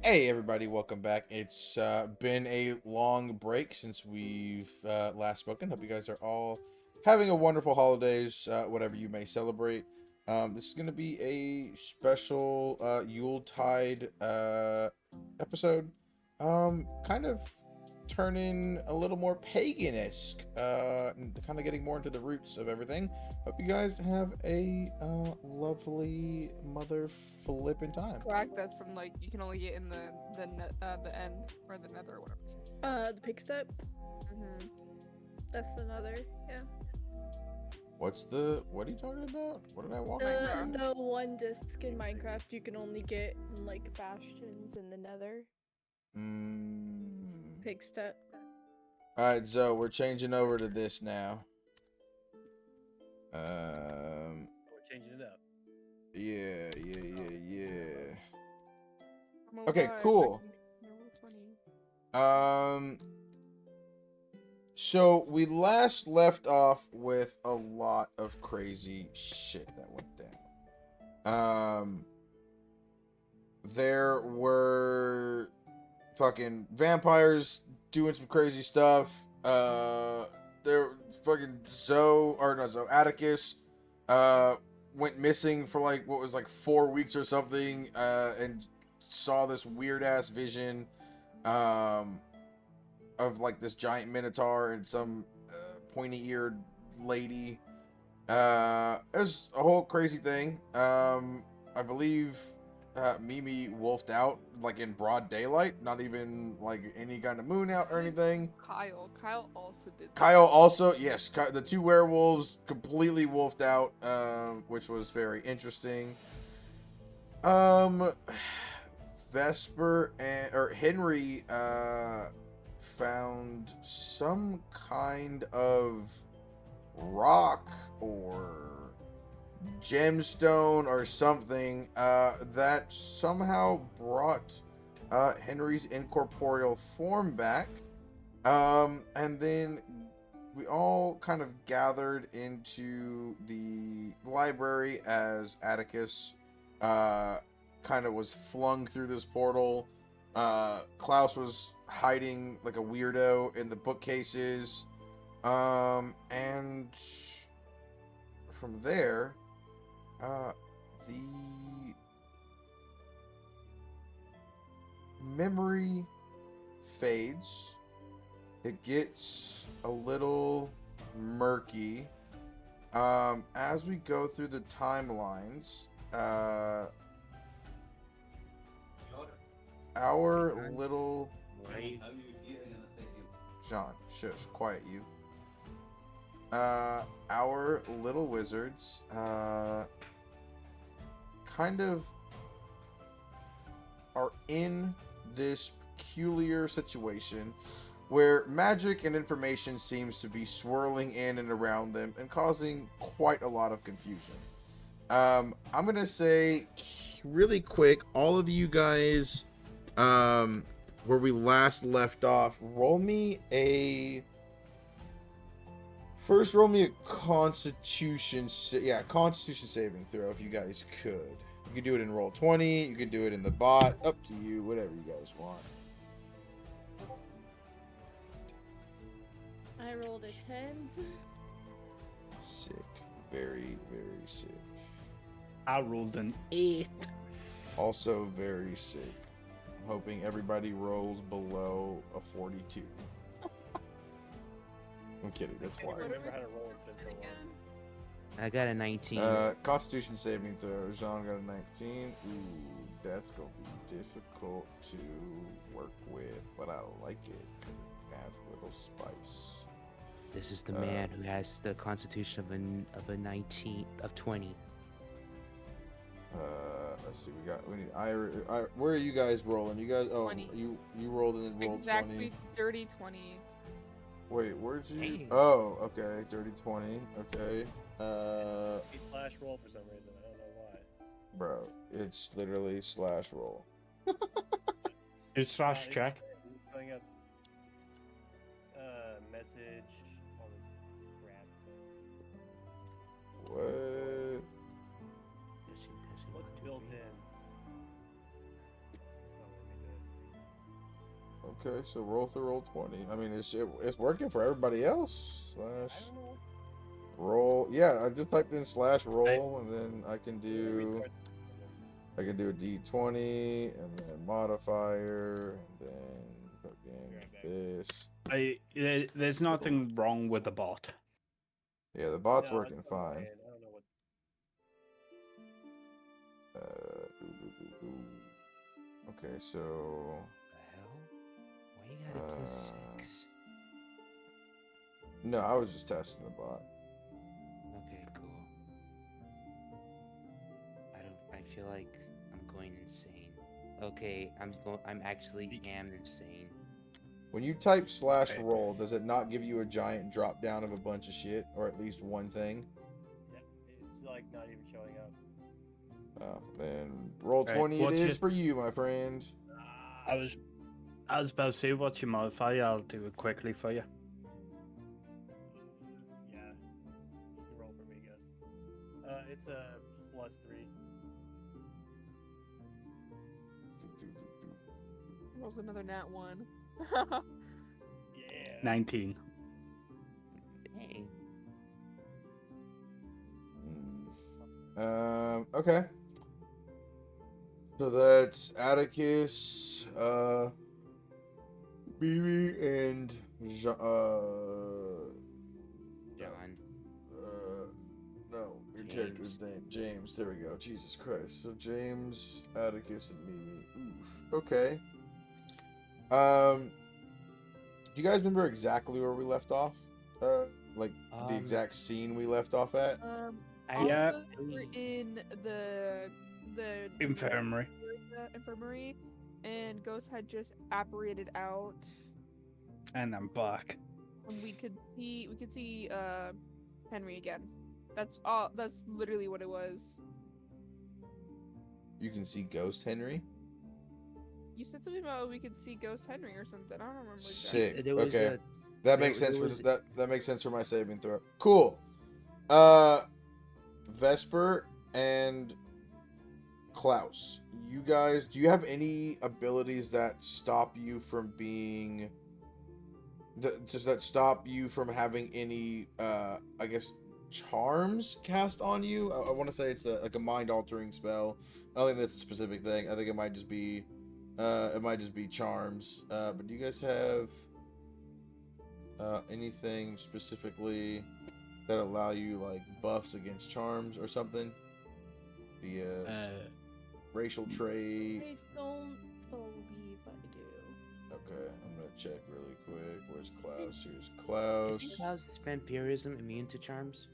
Hey everybody, welcome back. It's been a long break since we've last spoken. Hope you guys are all having a wonderful holidays, whatever you may celebrate. This is going to be a special Yuletide episode, kind of turning a little more pagan-esque, and kind of getting more into the roots of everything. Hope you guys have a lovely mother flipping time. Correct. That's from like you can only get in the end or the nether or whatever. The pig step. Mm-hmm. That's another. Yeah. What are you talking about? What did I walk Minecraft. into? The one disc in Minecraft you can only get in like bastions in the Nether. Pig step. Alright, so we're changing over to this now. Um We're changing it up. yeah. I'm Okay, alive. cool. No, it's funny. Um so we last left off with a lot of crazy shit that went down. There were fucking vampires doing some crazy stuff. There fucking Atticus went missing for like what was like 4 weeks or something, and saw this weird ass vision of like this giant minotaur and some pointy eared lady. It was a whole crazy thing. I believe Mimi wolfed out like in broad daylight, not even like any kind of moon out or anything. Kyle also did. Kyle also, yes, the two werewolves completely wolfed out, which was very interesting. Um, Vesper and or Henry found some kind of rock or gemstone or something that somehow brought Henry's incorporeal form back. And then we all kind of gathered into the library as Atticus kind of was flung through this portal. Klaus was hiding like a weirdo in the bookcases. And from there, the memory fades. It gets a little murky. As we go through the timelines, our little Sean, shush, quiet you. Our little wizards, kind of are in this peculiar situation where magic and information seems to be swirling in and around them and causing quite a lot of confusion. I'm gonna say really quick, all of you guys, where we last left off, roll me a Constitution saving throw if you guys could. You could do it in roll 20. You could do it in the bot. Up to you. Whatever you guys want. I rolled a 10. Sick. Very, very sick. I rolled an 8. Also very sick. I'm hoping everybody rolls below a 42. I'm kidding. That's I why. can't remember how to roll it been so long. I got a 19. Constitution saving throw. Jean got a 19. Ooh, that's gonna be difficult to work with, but I like it because it adds a little spice. This is the man who has the constitution of a 19 of 20. Let's see. We need Ira. Where are you guys rolling? You guys. Oh, 20. you rolled and then rolled Exactly 20. dirty 20. Wait, where'd you? Dang. Oh, okay. Dirty 20. Okay. He slash roll for some reason. I don't know why. Bro, it's literally slash roll. It's slash check. He's putting up message, all this crap. What? Testing, What's one, two, built three. in? That's not what we did. Okay, so roll through roll 20. I mean, it's working for everybody else. I Slash don't know. roll. Yeah, I just typed in slash roll, and then I can do Restart. a D20, and then modifier, and then fucking Right back. this. There's nothing wrong with the bot. Yeah, the bot's No, working it's on my fine. end. I don't know what. Okay, so The hell? Why you got a plus Uh, 6? no, I was just testing the bot. Okay, cool. I feel like I'm going insane. Okay, I'm actually am insane. When you type slash Okay. roll, does it not give you a giant drop down of a bunch of shit, or at least one thing? Yep, it's like not even showing up. Oh, then roll Right, 20 it what's is your- for you, my friend. I was about to say, what's your modifier? I'll do it quickly for you. Yeah. You can roll for me, guys. It's a +3. Rolls another nat 1. Yeah. 19. Dang. Okay. So that's Atticus, Bibi, and John. no, your James. character's name, James. There we go. Jesus Christ. So James, Atticus, and Mimi. Oof. Okay. Do you guys remember exactly where we left off? Like the exact scene we left off at? All Yeah. of us were in the Infirmary. infirmary, and Ghost had just apparated out, And I'm back. and we could see Henry again. That's all. That's literally what it was. You can see Ghost Henry. You said something about we could see Ghost Henry or something. I don't remember exactly. Sick. There was Okay. a- That makes there sense for was- that makes sense for my saving throw. Cool. Vesper and Klaus, you guys, do you have any abilities that stop you from being that stop you from having any I guess charms cast on you? I want to say it's like a mind altering spell. I don't think that's a specific thing. I think it might just be charms. But do you guys have anything specifically that allow you like buffs against charms or something? Via racial trait. I don't believe I do. Okay, I'm gonna check really quick. Where's Klaus? Here's Is Klaus. Klaus vampirism immune to charms?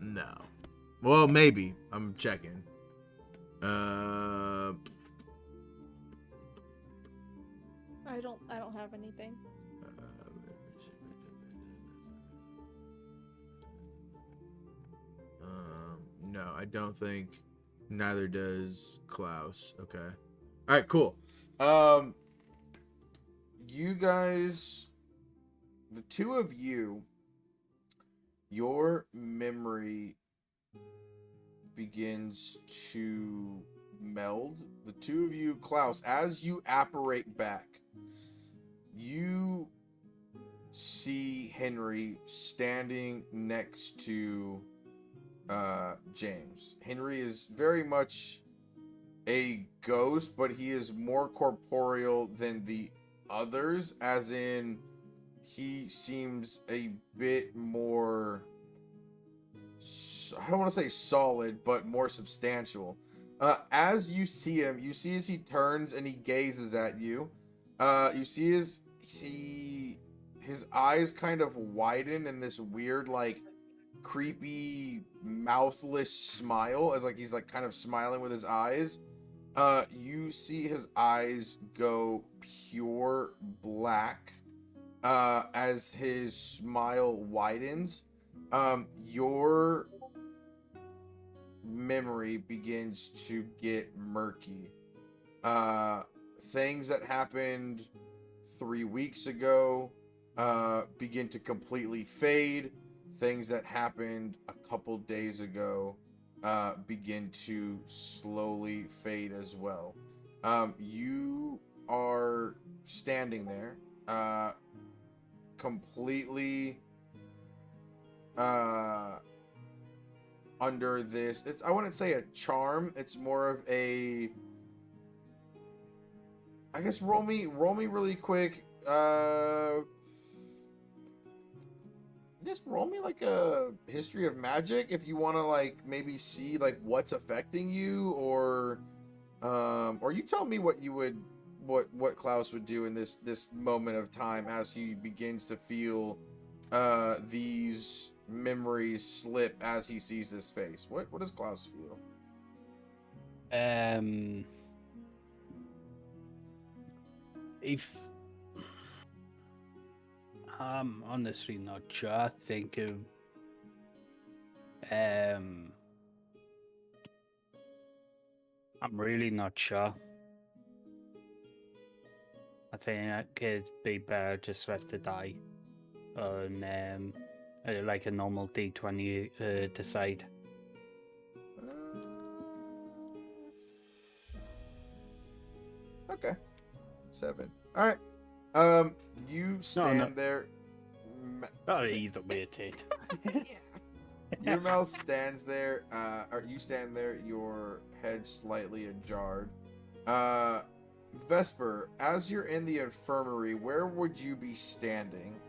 No. Well, maybe. I'm checking. Uh, I don't have anything. No, I don't think. Neither does Klaus. Okay. All right, cool. You guys, the two of you, your memory begins to meld. The two of you, Klaus, as you apparate back, you see Henry standing next to James. Henry is very much a ghost, but he is more corporeal than the others, as in he seems a bit more, I don't want to say solid, but more substantial. As you see him, you see as he turns and he gazes at you, you see his eyes kind of widen in this weird, like, creepy, mouthless smile, as like he's like kind of smiling with his eyes. You see his eyes go pure black as his smile widens. Your memory begins to get murky. Things that happened 3 weeks ago begin to completely fade. Things that happened a couple days ago begin to slowly fade as well. You are standing there, completely under this. I wouldn't say a charm. It's more of a. I guess roll me really quick. Just roll me like a history of magic if you want to like maybe see like what's affecting you, or you tell me what you would what Klaus would do in this moment of time as he begins to feel these memories slip as he sees this face. What does Klaus feel? If I'm honestly not sure. I think I'm really not sure. I think it could be better just let to die on like a normal D20 decide. Okay. 7. All right. You stand there. Oh, either way it is. Your mouth stands there, or you stand there, your head slightly ajar. Vesper, as you're in the infirmary, where would you be standing?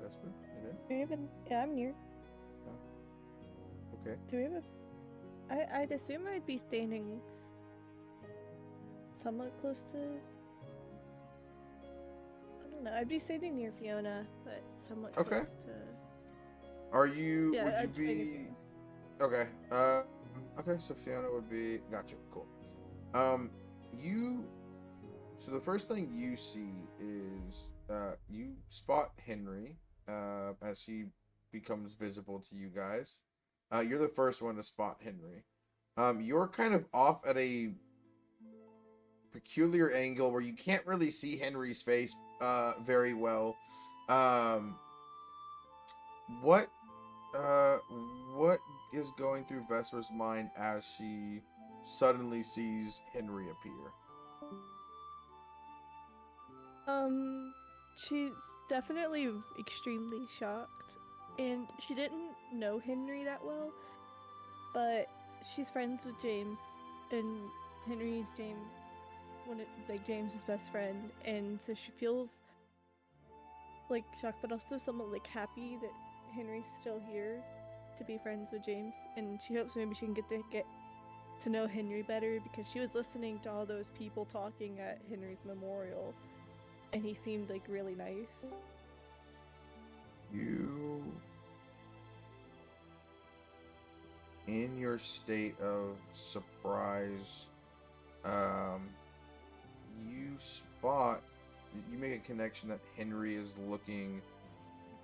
Vesper, you there? Do we even? Yeah, I'm near. Okay. Do we have I'd assume I'd be standing somewhat close to. I don't know. I'd be standing near Fiona, but somewhat Okay. close to. Are you? Yeah, would you I'd try to be? be- Okay. Okay. So Fiona would be. Gotcha. Cool. You. So the first thing you see is you spot Henry as he becomes visible to you guys. You're the first one to spot Henry. You're kind of off at a peculiar angle where you can't really see Henry's face very well. What is going through Vesper's mind as she suddenly sees Henry appear? She's definitely extremely shocked, and she didn't know Henry that well, but she's friends with James, and Henry's James's best friend, and so she feels like shocked, but also somewhat like happy that Henry's still here to be friends with James, and she hopes maybe she can get to know Henry better, because she was listening to all those people talking at Henry's memorial, and he seemed like really nice. You, in your state of surprise, you make a connection that Henry is looking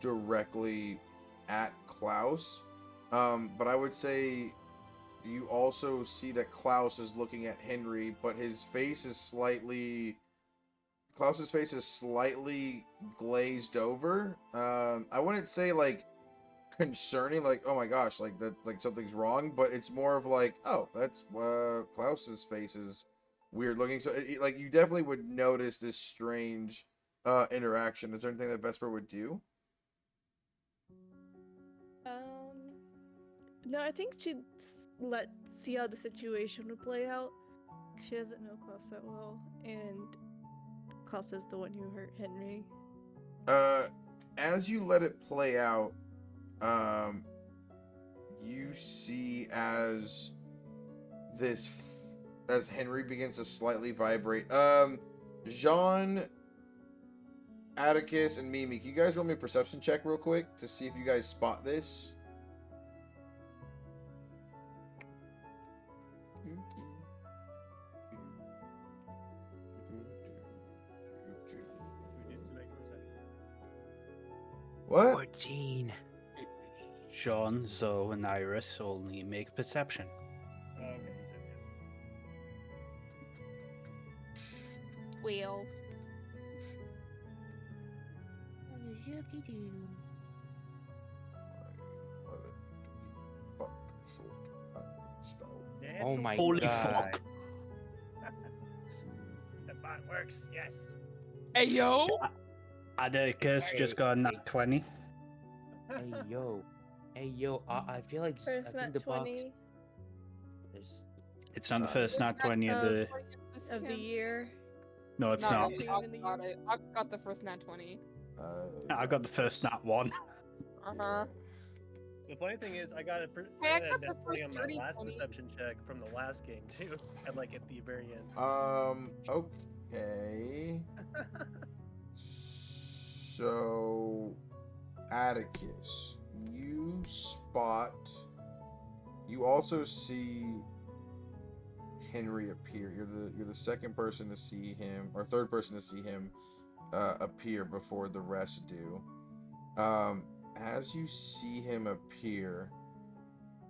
directly at Klaus. But I would say you also see that Klaus is looking at Henry, but Klaus's face is slightly glazed over. I wouldn't say like concerning, like, oh my gosh, like that, like something's wrong, but it's more of like, oh, that's Klaus's face is weird looking. So like you definitely would notice this strange interaction. Is there anything that Vesper would do? No, I think she'd see how the situation would play out. She doesn't know Klaus that well, and Klaus is the one who hurt Henry. As you let it play out, you see as Henry begins to slightly vibrate. Jean, Atticus, and Mimi, can you guys roll me a perception check real quick to see if you guys spot this? What? 14. Sean, Zoe, and Iris only make perception. Okay, 12. Oh my Holy god. fuck. The bot works. Yes. Hey yo! And Curse just got a nat 20. Hey yo. Hey yo. I feel like I First think nat the box. 20 There's. It's not the first nat 20 of of, the. of the year. No, it's Not not. really. Cream in the Got year. it. I got the first nat 20. I got the first nat 1. Uh-huh. The funny thing is, I got a Hey, I nat got the 20 first on my dirty last 20. perception check from the last game too, and like at the very end. Okay. So, Atticus, you spot. You also see Henry appear. You're the second person to see him, or third person to see him appear before the rest do. As you see him appear,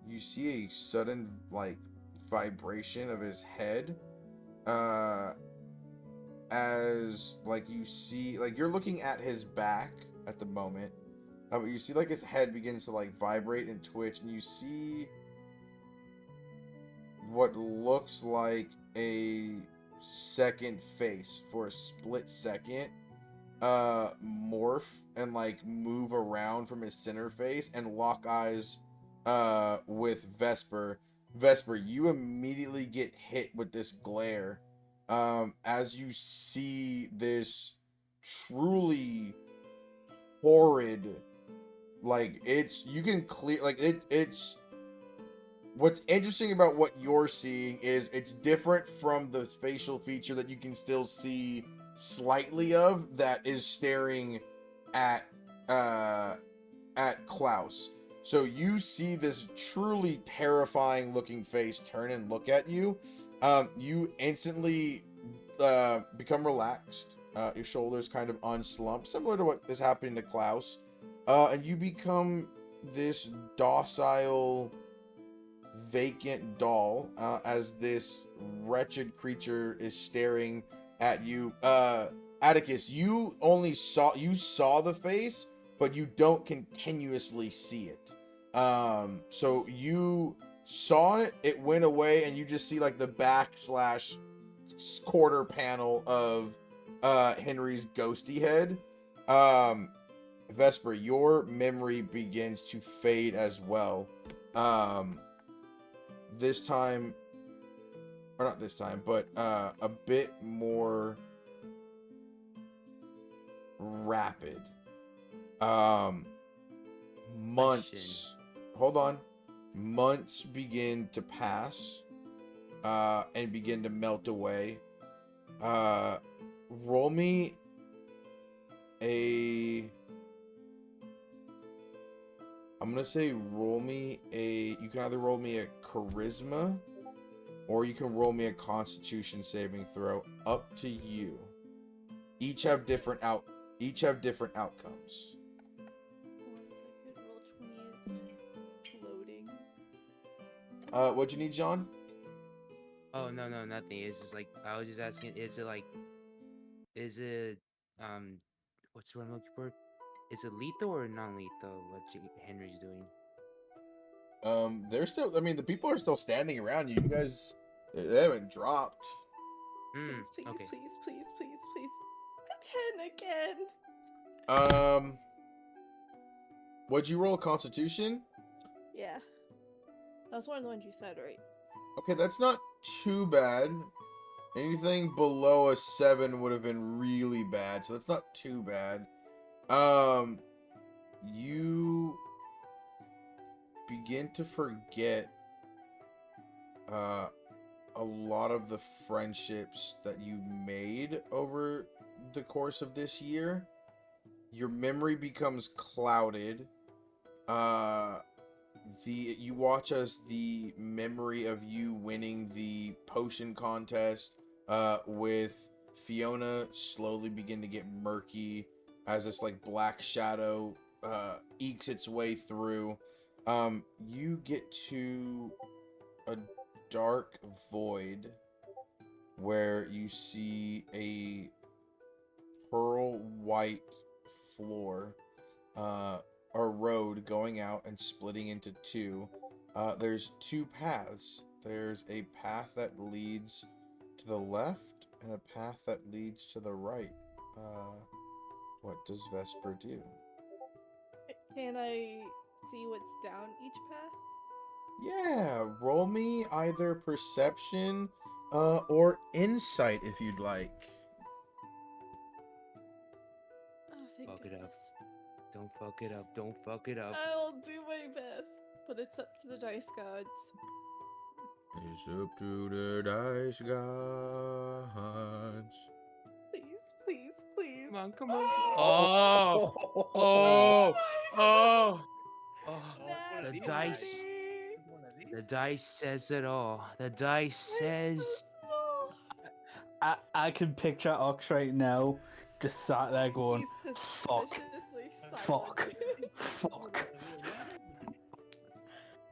you see a sudden like vibration of his head. As like you see, like you're looking at his back at the moment, but you see like his head begins to like vibrate and twitch, and you see what looks like a second face for a split second morph and like move around from his center face and lock eyes with Vesper. Vesper, you immediately get hit with this glare as you see this truly horrid, like it's, you can clear, like it's what's interesting about what you're seeing is it's different from the facial feature that you can still see slightly of that is staring at Klaus. So you see this truly terrifying looking face turn and look at you. You instantly become relaxed. Your shoulders kind of unslump, similar to what is happening to Klaus. And you become this docile, vacant doll as this wretched creature is staring at you. Atticus, you saw the face, but you don't continuously see it. So you saw it, it went away, and you just see like the backslash quarter panel of Henry's ghosty head. Vesper, your memory begins to fade as well. This time, or not this time, but a bit more rapid. Months. Hold on. Months begin to pass and begin to melt away. Roll me a... I'm gonna say roll me a... You can either roll me a charisma or you can roll me a constitution saving throw. Up to you. Each have different outcomes. 1 second, roll 20 is loading. What'd you need, John? Oh no, nothing. It's just like I was just asking. Is it what's the word I'm looking for? Is it lethal or non-lethal? What Henry's doing? They're still... I mean, the people are still standing around you. You guys, they haven't dropped. Hmm. Please, please, Okay. please, please, please, please. A 10 again. What'd you roll? Constitution? Yeah. That was one of the ones you said, right? Okay, that's not too bad. Anything below a 7 would have been really bad, so that's not too bad. You begin to forget a lot of the friendships that you made over the course of this year. Your memory becomes clouded. You watch as the memory of you winning the potion contest with Fiona slowly begin to get murky as this like black shadow ekes its way through. You get to a dark void where you see a pearl white floor, a road going out and splitting into two. There's two paths. there's a path that leads to the left and a path that leads to the right. What does Vesper do? Can I see what's down each path? Yeah, roll me either perception or insight if you'd like. Oh, thank Fuck it up. goodness. Don't fuck it up. Don't fuck it up. I'll do my best, but it's up to the dice gods. It's up to the dice gods. Please, please, please. Come on, come on. Oh! Oh! my Oh! Oh! one of The these dice. It's one of these. The dice says it all. The dice says. I can picture Ox right now, just sat there going, He's fuck, suspiciously fuck, silent. fuck.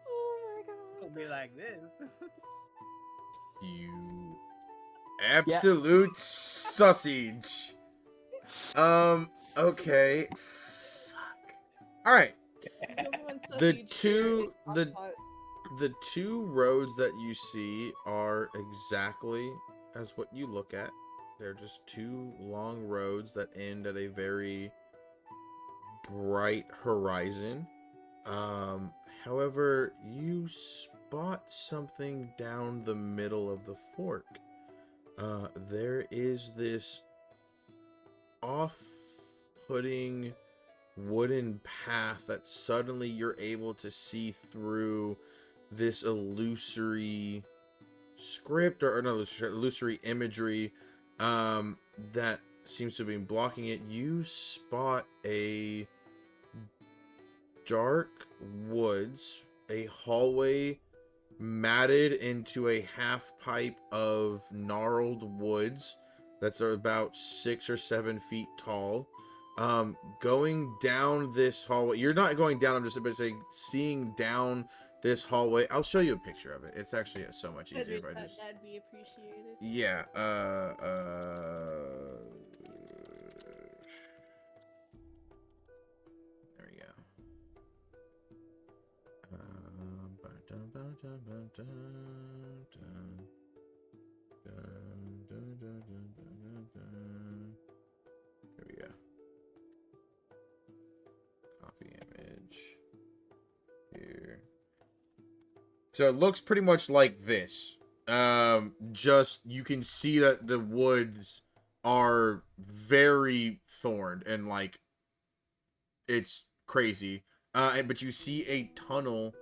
Oh my Don't god. be like this. You absolute sausage. Okay. Fuck. All right. The two roads that you see are exactly as what you look at. They're just two long roads that end at a very bright horizon. However, you spot something down the middle of the fork. There is this off-putting wooden path that suddenly you're able to see through this illusory script or not illusory imagery that seems to be blocking it. You spot a dark woods, a hallway matted into a half pipe of gnarled woods that's about 6 or 7 feet tall. Going down this hallway, you're not going down, I'm just about to say seeing down this hallway. I'll show you a picture of it. It's actually so much easier if I just That'd be appreciated. yeah, there we go. There we go. Copy image. Here. So it looks pretty much like this. Just you can see that the woods are very thorned and like it's crazy. But you see a tunnel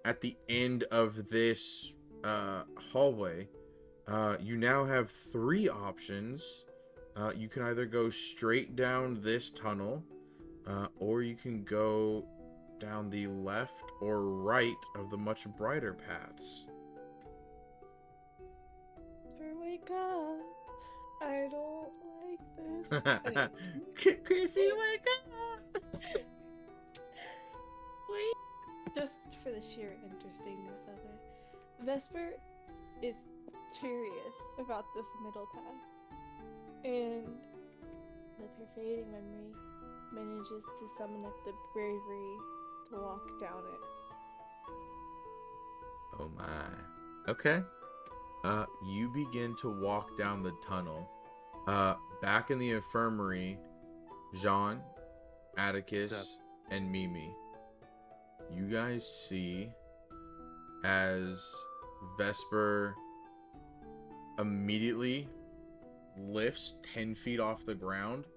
at the end of this hallway. You now have 3 options. You can either go straight down this tunnel, or you can go down the left or right of the much brighter paths. Wake up. I don't like this. Chrissy, wake up! Just for the sheer interestingness of it, Vesper is curious about this middle path, and with her fading memory, manages to summon up the bravery to walk down it. Oh my. Okay. You begin to walk down the tunnel. Back in the infirmary, Jean, Atticus, and Mimi. You guys see as Vesper immediately lifts 10 feet off the ground.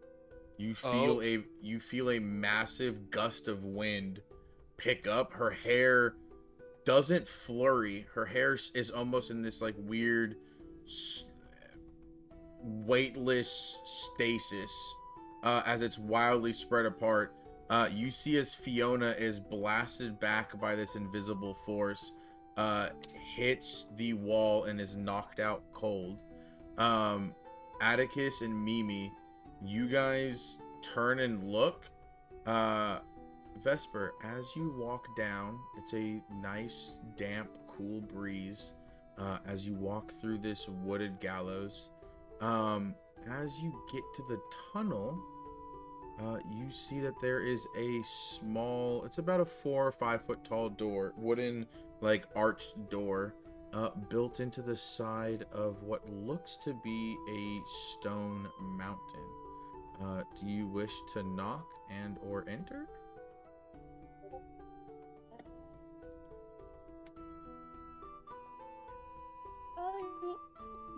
You feel a massive gust of wind pick up. Her hair doesn't flurry. Her hair is almost in this like weird weightless stasis as it's wildly spread apart. You see as Fiona is blasted back by this invisible force, hits the wall and is knocked out cold. Atticus and Mimi, you guys turn and look. Vesper, as you walk down, it's a nice, damp, cool breeze as you walk through this wooded gallows. As you get to the tunnel, you see that there is a small, it's about a 4 or 5 foot tall door, wooden, like, arched door built into the side of what looks to be a stone mountain. Do you wish to knock and or enter?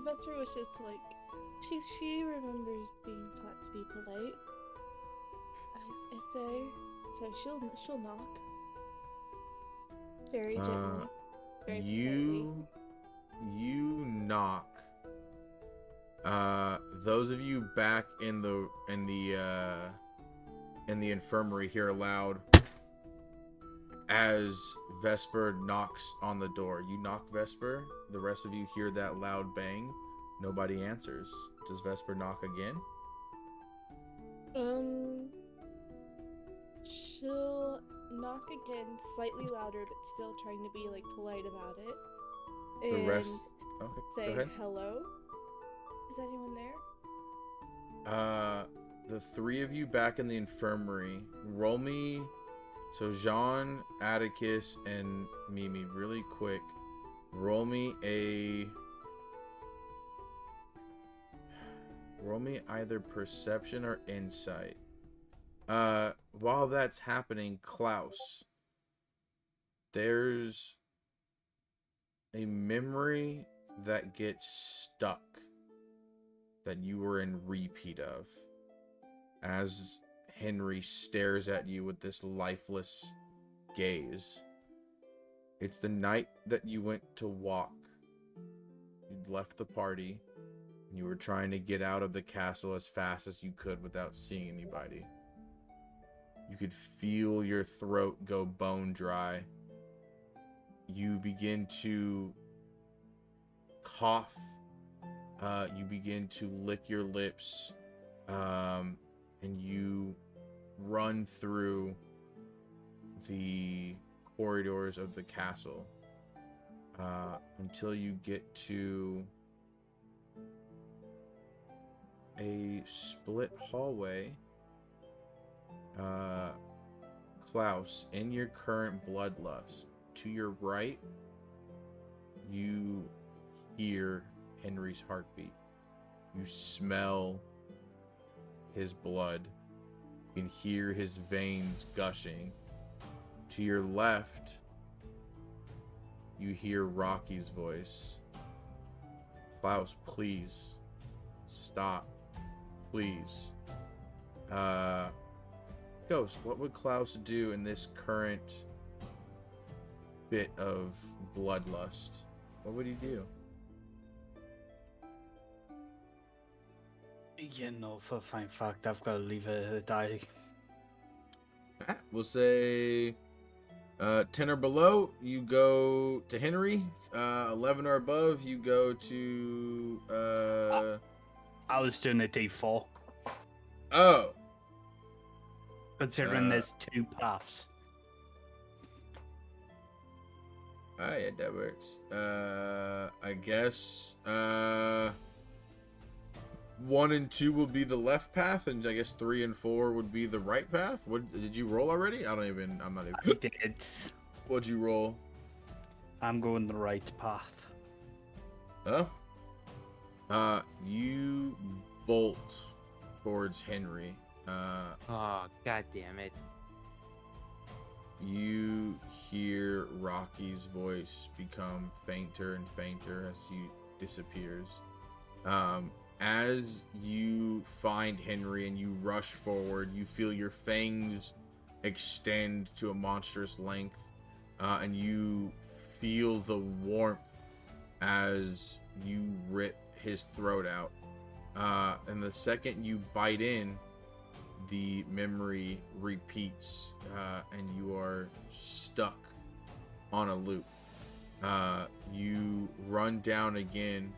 Vesper wishes to like. She remembers being taught to be polite. I say, so she'll knock. Very gently. Very politely. You knock. Those of you back in the infirmary hear loud as Vesper knocks on the door. You knock, Vesper. The rest of you hear that loud bang. Nobody answers. Does Vesper knock again? She'll knock again, slightly louder, but still trying to be like polite about it. The And rest. Okay, say go ahead. hello. Is anyone there? The three of you back in the infirmary. Roll me. So Jean, Atticus, and Mimi, really quick. Roll me either perception or insight. While that's happening, Klaus, there's a memory that gets stuck that you were in repeat of as Henry stares at you with this lifeless gaze. It's the night that you went to walk. You'd left the party and you were trying to get out of the castle as fast as you could without seeing anybody. You could feel your throat go bone dry. You begin to cough. You begin to lick your lips. And you run through the corridors of the castle until you get to a split hallway. Klaus, in your current bloodlust, to your right, you hear Henry's heartbeat. You smell his blood. You can hear his veins gushing. To your left, you hear Rocky's voice. Klaus, please stop. Please. Ghost, what would Klaus do in this current bit of bloodlust? What would he do? You know, for a fine fact, I've got to leave her die. We'll say 10 or below, you go to Henry. 11 or above, you go to... I was doing a D4, Oh. considering there's two paths. Yeah, that works. I guess 1 and 2 will be the left path, and I guess 3 and 4 would be the right path. What did you roll already? I'm not even. I did. What'd you roll? I'm going the right path. You bolt towards Henry. Oh, god damn it. You hear Rocky's voice become fainter and fainter as he disappears. As you find Henry and you rush forward, you feel your fangs extend to a monstrous length, and you feel the warmth as you rip his throat out. And the second you bite in, the memory repeats, and you are stuck on a loop. You run down again.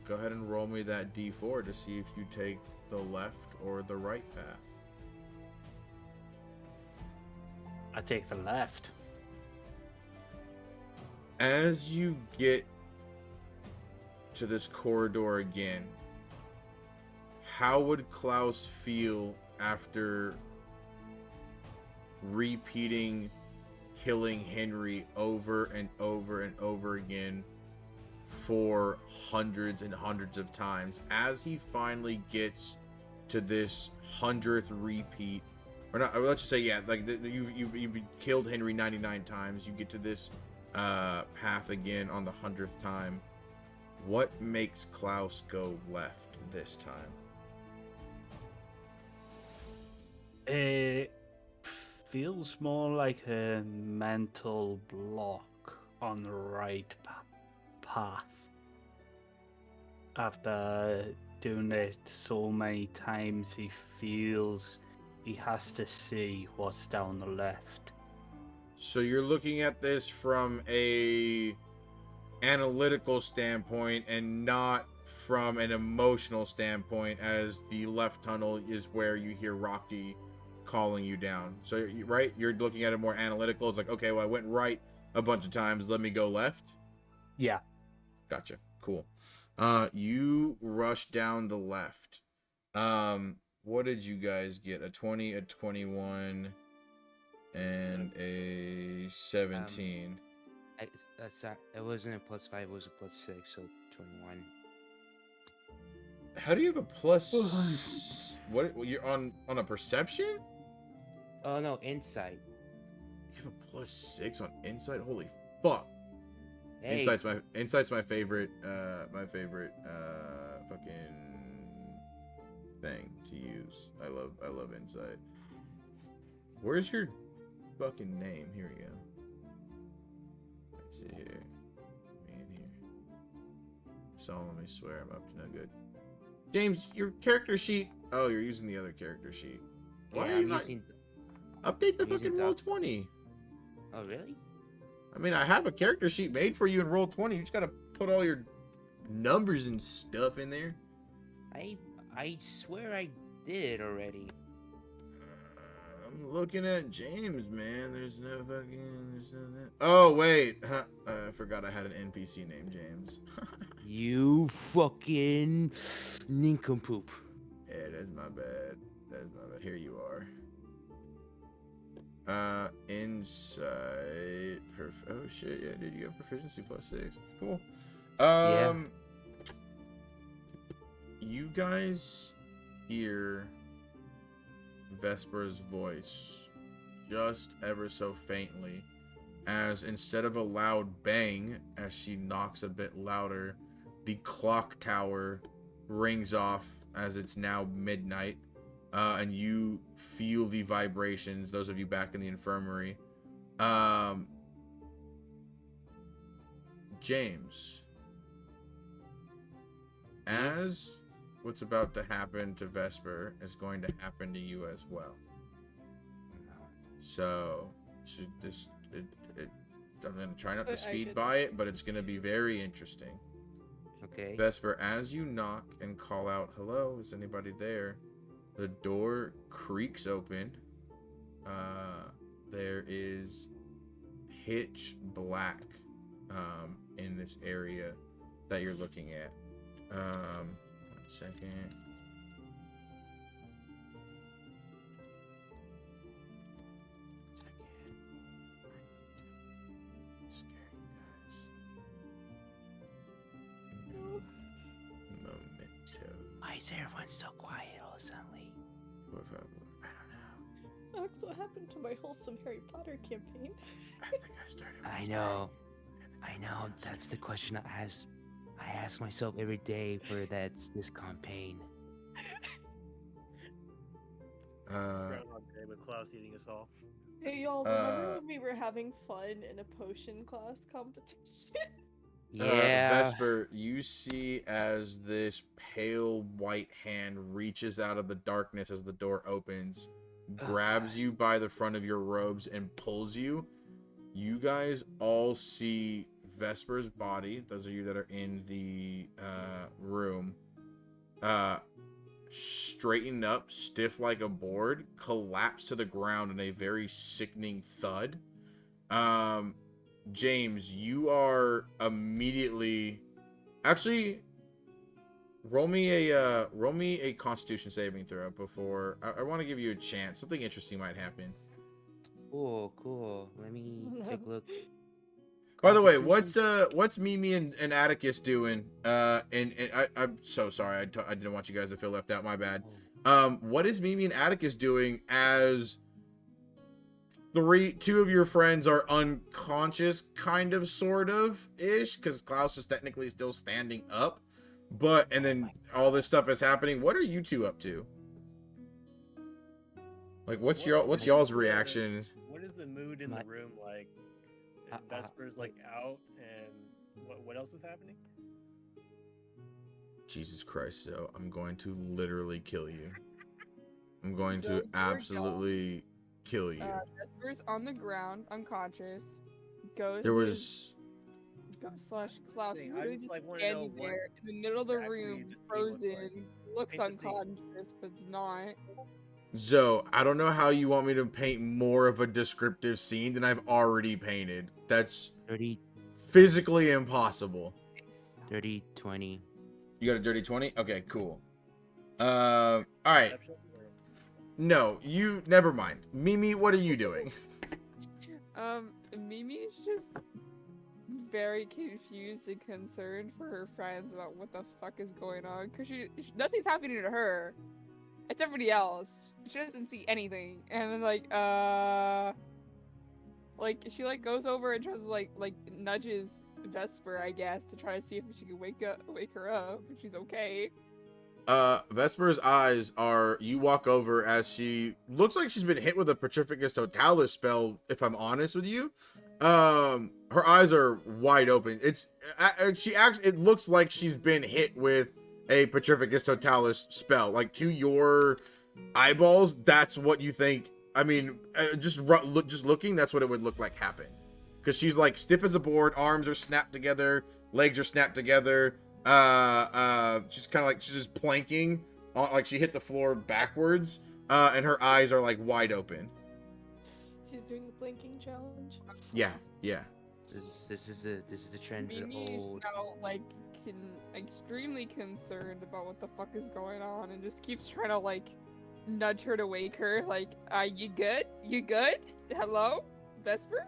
Go ahead and roll me that D4 to see if you take the left or the right path. I take the left. As you get to this corridor again, how would Klaus feel after repeating killing Henry over and over and over again for hundreds and hundreds of times. As he finally gets to this 100th repeat, or not, let's just say, yeah, like you killed Henry 99 times. You get to this path again on the 100th time. What makes Klaus go left this time? It feels more like a mental block on the right path. After doing it so many times, he feels he has to see what's down the left. So you're looking at this from a analytical standpoint and not from an emotional standpoint, as the left tunnel is where you hear Rocky calling you down. So right, you're looking at it more analytical. It's like, okay, well, I went right a bunch of times, let me go left. Yeah. Gotcha. Cool. You rush down the left. What did you guys get? A 20, a 21, and a 17. It wasn't a +5, it was a +6, so 21. How do you have a plus? What, you're on a perception? Oh no, insight. You have a +6 on insight? Holy fuck. Hey, Insight's my favorite fucking thing to use. I love insight. Where's your fucking name? Here we go. Let's see here. Me in here. Solemnly swear I'm up to no good. James, your character sheet. Oh, you're using the other character sheet. Why yeah, are you I'm not using. update the I'm using fucking roll 20? Oh really? I mean, I have a character sheet made for you in roll 20. You just gotta put all your numbers and stuff in there. I swear I did it already. I'm looking at James, man. There's no that. Oh wait, I forgot I had an NPC named James. You fucking nincompoop. Yeah, that's my bad. That's my bad. Here you are. Insight. Oh shit, yeah, dude, you have proficiency +6. Cool. Yeah. You guys hear Vesper's voice just ever so faintly, as instead of a loud bang, as she knocks a bit louder, the clock tower rings off as it's now midnight. And you feel the vibrations, those of you back in the infirmary. James, as what's about to happen to Vesper is going to happen to you as well. So, I'm going to try not to speed by it, but it's going to be very interesting. Okay. Vesper, as you knock and call out, hello, is anybody there? The door creaks open. There is pitch black in this area that you're looking at. 1 second. Scare you guys. Memento. Why is everyone so quiet all suddenly? I don't know. Max, what happened to my wholesome Harry Potter campaign? I think I started. I know. That's the question I ask myself every day for this campaign. Groundhog Day with Klaus eating us all. Hey y'all, remember when we were having fun in a potion class competition? Yeah. Vesper, you see as this pale white hand reaches out of the darkness as the door opens, grabs you by the front of your robes, and pulls you. You guys all see Vesper's body, those of you that are in the room, straighten up, stiff like a board, collapse to the ground in a very sickening thud. James, you are immediately... Actually, roll me a Constitution saving throw before... I want to give you a chance. Something interesting might happen. Cool. Let me take a look. By the way, Constitution? what's Mimi and Atticus doing? And I'm so sorry. I didn't want you guys to feel left out. My bad. What is Mimi and Atticus doing as two of your friends are unconscious, kind of, sort of ish, because Klaus is technically still standing up, and then all this stuff is happening. What are you two up to? Like, what's y'all's reaction? What is the mood in My- the room like? Vesper's like out, and what else is happening? Jesus Christ, so I'm going to literally kill you. I'm going So, to here we go. absolutely kill you. Vesper's on the ground, unconscious. Ghost There was slash Klaus Thing, I literally just, just like, wanna know standing what there in the middle of the exactly room, the scene looks frozen, like. looks Paint the scene. unconscious, but's not. Zoe, I don't know how you want me to paint more of a descriptive scene than I've already painted. That's 30, physically impossible. 30, 20. You got a dirty 20? Okay, cool. All right. Perception or- No, you never mind. Mimi, what are you doing? Mimi's just very confused and concerned for her friends about what the fuck is going on, because nothing's happening to her. It's everybody else. She doesn't see anything, and then like she goes over and tries to like nudges Vesper, I guess, to try to see if she can wake her up, if she's okay. Vesper's eyes are, you walk over as she looks like she's been hit with a Petrificus Totalis spell, if I'm honest with you. Her eyes are wide open. It looks like she's been hit with a Petrificus Totalis spell. Like, to your eyeballs, that's what you think. I mean, just looking, that's what it would look like happen. Because she's like stiff as a board, arms are snapped together, legs are snapped together. She's kind of like, she's just planking, like she hit the floor backwards, and her eyes are like wide open. She's doing the blinking challenge. Yeah. This is the trend for the Mimi is old. now extremely concerned about what the fuck is going on, and just keeps trying to nudge her to wake her. Like, you good? You good? Hello, Vesper?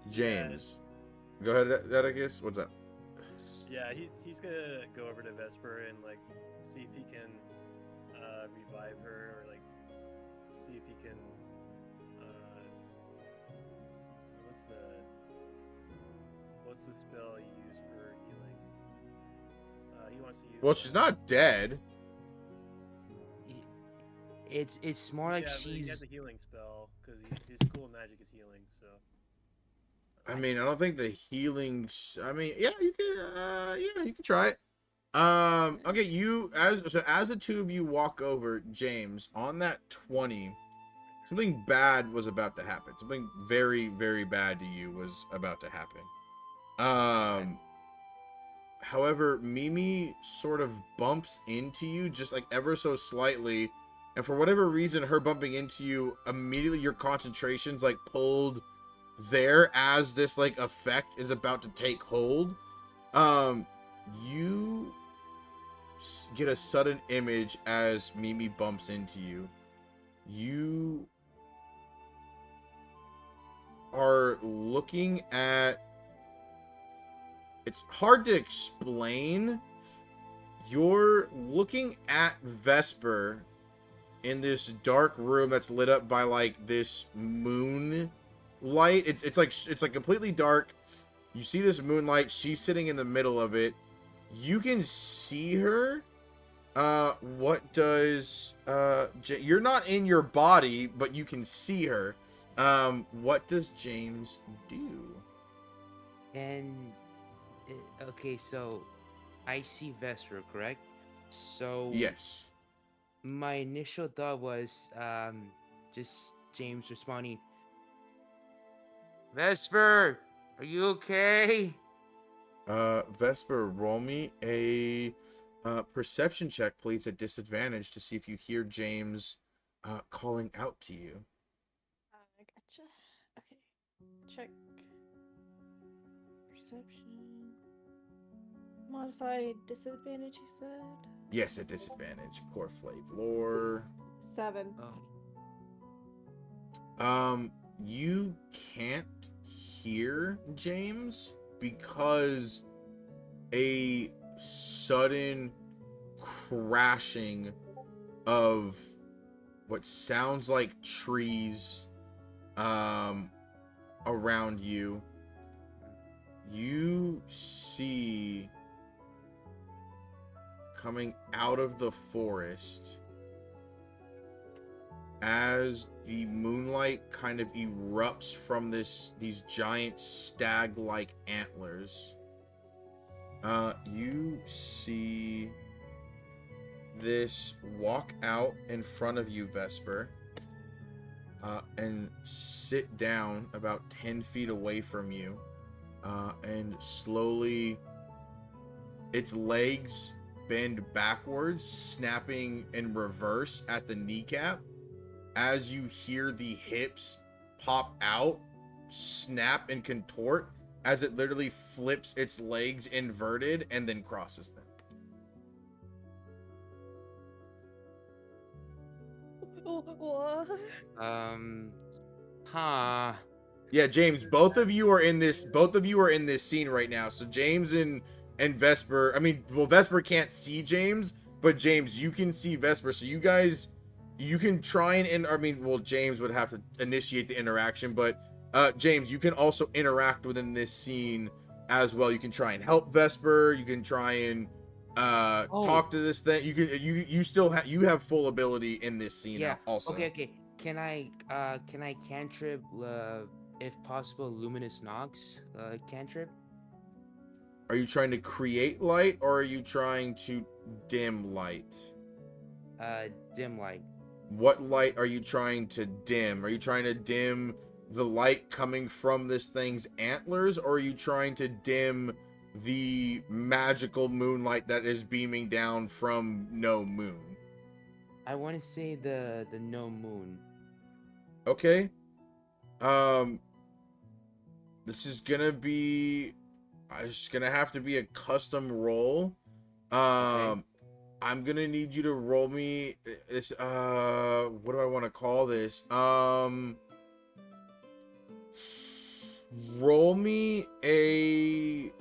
James, go ahead, Atticus. What's up? Yeah, he's gonna go over to Vesper and see if he can revive her, or see if he can what's the spell you use for healing? He wants to use. Well, she's not dead. It's more like yeah, but he has she's. a healing spell because his school magic is healing. So. I mean, I don't think the healing. I mean, yeah, you can try it. Okay, as the two of you walk over, James, on that 20, something bad was about to happen. Something very, very bad to you was about to happen. However, Mimi sort of bumps into you just like ever so slightly, and for whatever reason, her bumping into you, immediately your concentration's like pulled there as this effect is about to take hold. You get a sudden image as Mimi bumps into you. You are looking at, it's hard to explain. You're looking at Vesper in this dark room that's lit up by this moon light. It's like completely dark. You see this moonlight. She's sitting in the middle of it. You can see her. What does you're not in your body, but you can see her. What does James do? And okay, so I see Vesper, correct? So Yes. my initial thought was just James responding, Vesper, are you okay? Vesper, roll me a perception check, please, at disadvantage to see if you hear James calling out to you. I gotcha. Okay. Check. Perception. Modified disadvantage, you said? Yes, at disadvantage. Poor Flavor. 7. Oh, You can't hear, James, because a sudden crashing of what sounds like trees around you. You see coming out of the forest as the moonlight kind of erupts from these giant stag-like antlers. You see this walk out in front of you, Vesper, and sit down about 10 feet away from you, and slowly its legs bend backwards, snapping in reverse at the kneecap, as you hear the hips pop out, snap, and contort as it literally flips its legs inverted and then crosses them. What? Huh. Yeah, James, both of you are in this scene right now. So James and Vesper, I mean, well, Vesper can't see James, but James, you can see Vesper. So you guys, you can try and I mean, well, James would have to initiate the interaction, but James, you can also interact within this scene as well. You can try and help Vesper. You can try and talk to this thing. You can you still have full ability in this scene. Yeah. Also. Okay. Can I cantrip if possible luminous Nox cantrip? Are you trying to create light or are you trying to dim light? Dim light. What light are you trying to dim? Are you trying to dim the light coming from this thing's antlers, or are you trying to dim the magical moonlight that is beaming down from no moon? I want to say the no moon. Okay. This is gonna be it's gonna have to be a custom roll. Okay. I'm gonna need you to roll me this what do I want to call this? Roll me a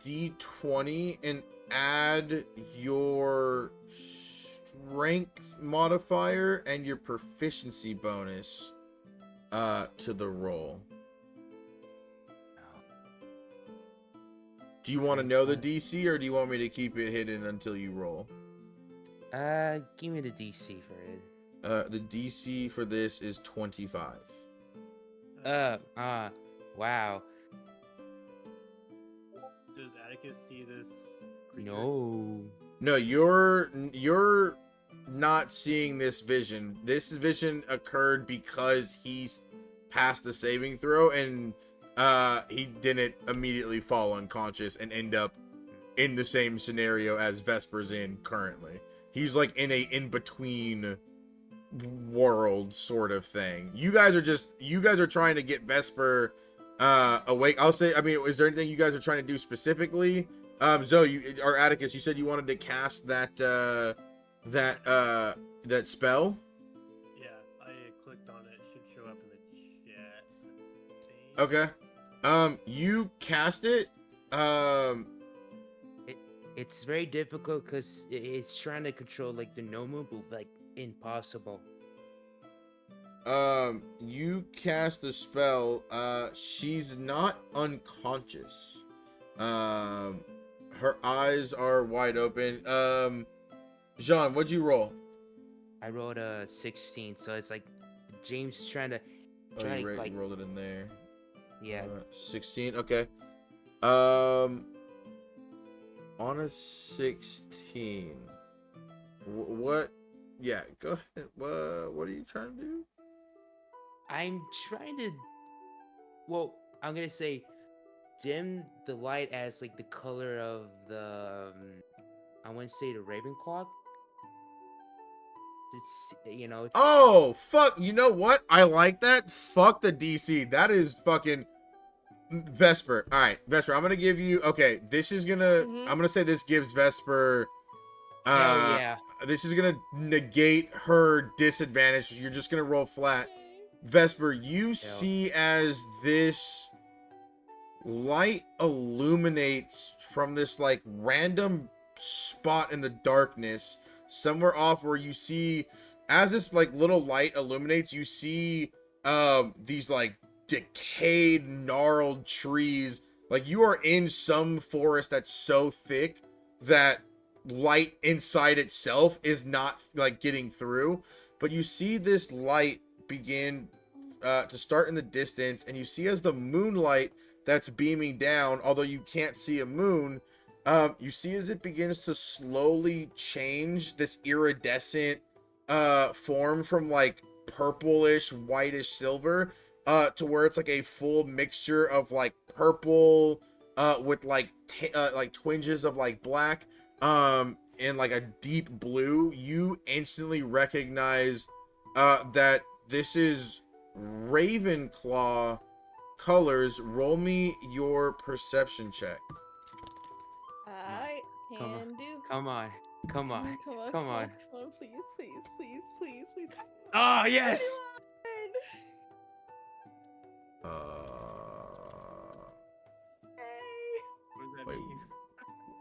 d20 and add your strength modifier and your proficiency bonus to the roll. Do you want to know the DC, or do you want me to keep it hidden until you roll? Give me the DC for it. The DC for this is 25. Wow. Does Atticus see this creature? No. No, you're not seeing this vision. This vision occurred because he's passed the saving throw, and he didn't immediately fall unconscious and end up in the same scenario as Vesper's in currently. He's like in a in-between world sort of thing. You guys are trying to get Vesper awake. I'll say, I mean, is there anything you guys are trying to do specifically? Zoe, or Atticus, you said you wanted to cast that spell? Yeah, I clicked on it. It should show up in the chat. Okay. You cast it. It's very difficult because it's trying to control like the no moon, but like impossible. You cast the spell. She's not unconscious. Her eyes are wide open. Jean, what'd you roll? I rolled a 16, so it's like James trying to Oh, you like rolled it in there. yeah. 16. Okay. On a 16. What? Yeah. Go ahead. What are you trying to do? I'm trying to. Well, I'm gonna say dim the light as like the color of the. I want to say the Ravenclaw. It's Oh, fuck. You know what? I like that. Fuck the DC. That is fucking Vesper. All right, Vesper, I'm going to give you. Okay, this is going to. I'm going to say this gives Vesper. hell yeah. This is going to negate her disadvantage. You're just going to roll flat. Vesper, you see as this light illuminates from this like random spot in the darkness somewhere off where you see, as this like little light illuminates, you see these like decayed, gnarled trees. Like you are in some forest that's so thick that light inside itself is not like getting through, but you see this light begin to start in the distance, and you see as the moonlight that's beaming down, although you can't see a moon, you see as it begins to slowly change this iridescent form from like purplish, whitish silver to where it's like a full mixture of like purple with like like twinges of like black and like a deep blue. You instantly recognize that this is Ravenclaw colors. Roll me your perception check. I Come on. can do. Come on. Come on. Come on, Come on. come on, please, please, please, please, please. Oh, yes! 31! Yay! What does that Wait, mean?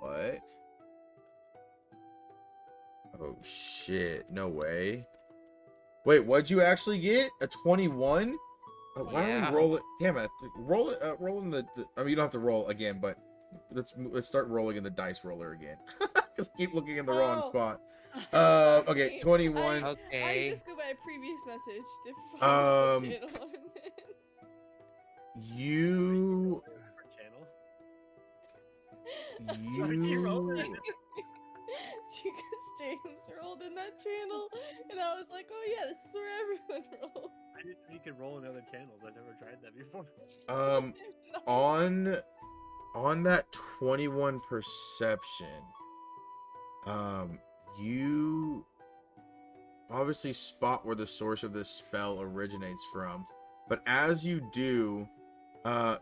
what? Oh shit, no way. Wait, what'd you actually get? A 21? Why don't Yeah. we roll it? Damn it. Roll it, roll in the I mean, you don't have to roll again, but let's start rolling in the dice roller again. Because I keep looking in the wrong Oh. spot. Sorry. Okay, 21. I Okay. just go by a previous message to follow the channel I'm in. You Channel? Because James rolled in that channel, and I was like, oh yeah, this is where everyone rolls. I didn't know you could roll in other channels. I've never tried that before. No. on that 21 perception, you obviously spot where the source of this spell originates from, but as you do,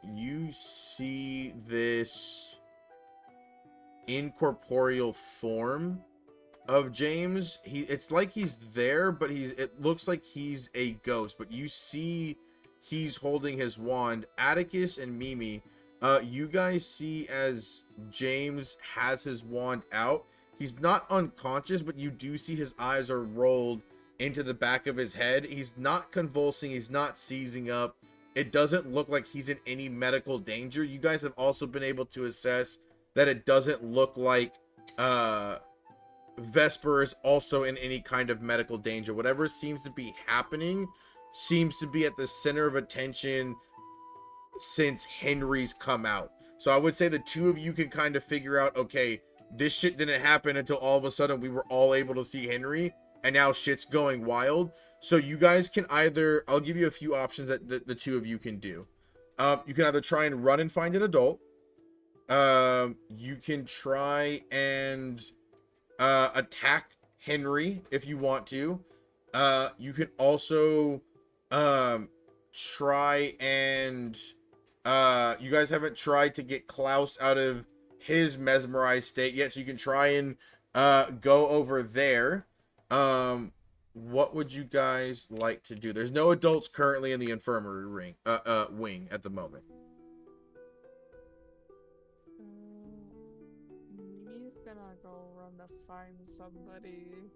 you see this incorporeal form of James. It's like he's there, but it looks like he's a ghost, but you see he's holding his wand. Atticus and Mimi, you guys see as James has his wand out. He's not unconscious, but you do see his eyes are rolled into the back of his head. He's not convulsing, he's not seizing up. It doesn't look like he's in any medical danger. You guys have also been able to assess that it doesn't look like Vesper is also in any kind of medical danger. Whatever seems to be happening seems to be at the center of attention since Henry's come out. So I would say the two of you can kind of figure out, okay, this shit didn't happen until all of a sudden we were all able to see Henry, and now shit's going wild. So you guys can either, I'll give you a few options that the two of you can do. You can either try and run and find an adult. You can try and attack Henry if you want to. You can also try and you guys haven't tried to get Klaus out of his mesmerized state yet, so you can try and go over there. What would you guys like to do? There's no adults currently in the infirmary wing at the moment. Mimi's gonna go run to find somebody.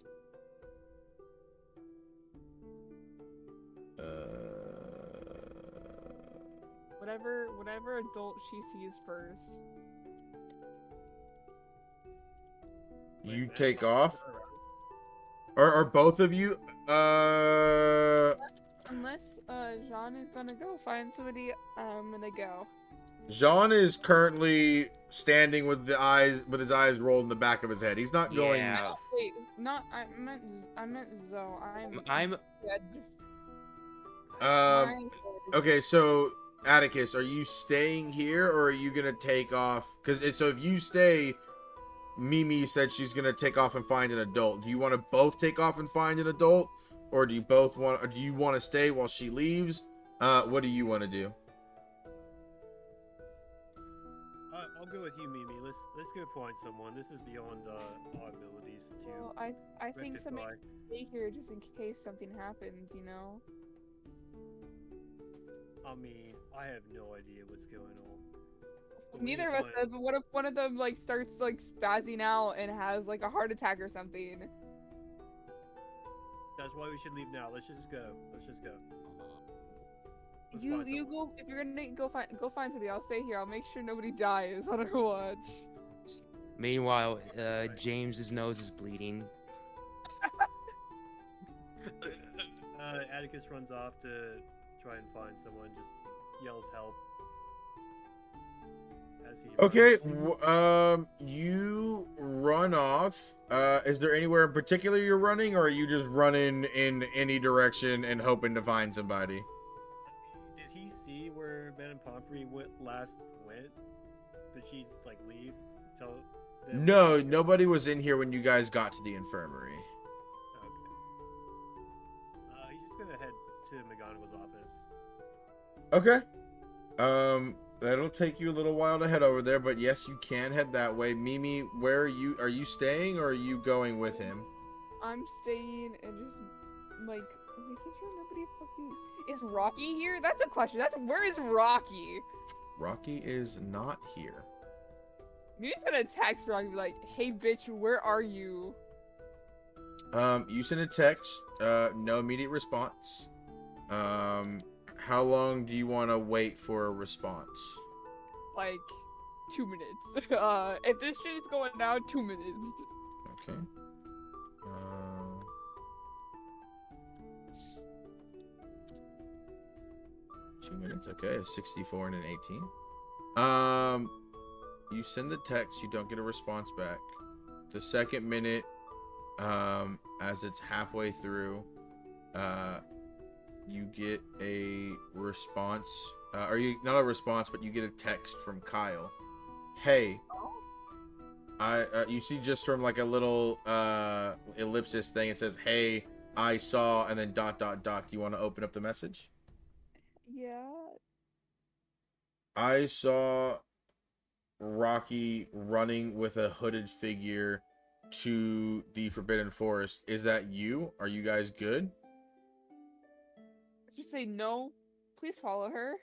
Whatever adult she sees first. You take off? Or are both of you? Unless Jean is gonna go find somebody, I'm gonna go. Jean is currently standing with his eyes rolled in the back of his head. He's not going. Yeah. Oh, wait, not I meant Zoe. I'm Dead. Okay, so Atticus, are you staying here or are you gonna take off? Because so if you stay, Mimi said she's gonna take off and find an adult. Do you want to both take off and find an adult, or do you both want? Or do you want to stay while she leaves? What do you want to do? I'll go with you, Mimi. Let's go find someone. This is beyond our abilities to. Well, I think somebody rectify. should stay here just in case something happens, you know. I mean, I have no idea what's going on. But we need Neither to of us find- does, but what if one of them like starts like spazzing out and has like a heart attack or something? That's why we should leave now. Let's just go. Let's just go. Let's You find you someone. go if you're gonna go find somebody. I'll stay here. I'll make sure nobody dies on our watch. Meanwhile, James's nose is bleeding. Atticus runs off to try and find someone. Just yells help. As he Okay, runs. you run off. Is there anywhere in particular you're running, or are you just running in any direction and hoping to find somebody? Did he see where Madame Pomfrey last went? Did she like leave? Tell them No, nobody was in here when you guys got to the infirmary. Okay. He's just gonna head to McGonagall's office. Okay. That'll take you a little while to head over there, but yes, you can head that way. Mimi, where are you? Are you staying or are you going with him? I'm staying and just like making sure nobody fucking is Rocky here. That's a question. That's where is Rocky? Rocky is not here. You're just gonna text Rocky and be like, "Hey, bitch, where are you?" You send a text, no immediate response. How long do you want to wait for a response? Like 2 minutes. If this shit is going down, 2 minutes. Okay. 2 minutes. Okay, a 64 and an 18. You send the text, you don't get a response back. The second minute, as it's halfway through, you get a response. Or you not a response, but you get a text from Kyle. Hey, you see just from like a little ellipsis thing. It says, "Hey, I saw," and then dot dot dot. Do you want to open up the message? Yeah. I saw Rocky running with a hooded figure to the Forbidden Forest. Is that you? Are you guys good? Just say no. Please follow her.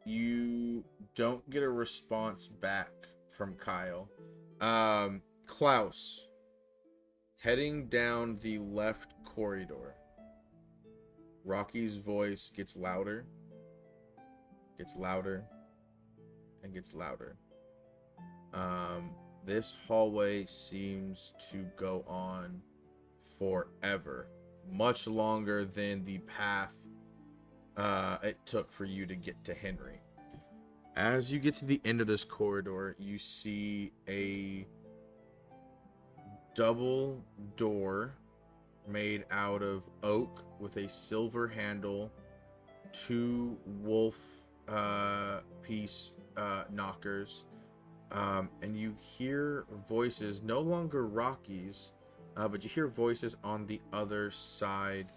You don't get a response back from Kyle. Klaus, heading down the left corridor. Rocky's voice gets louder, and gets louder. This hallway seems to go on forever, much longer than the path it took for you to get to Henry. As you get to the end of this corridor, you see a double door made out of oak with a silver handle, two wolf piece knockers, and you hear voices, no longer Rocky's, but you hear voices on the other side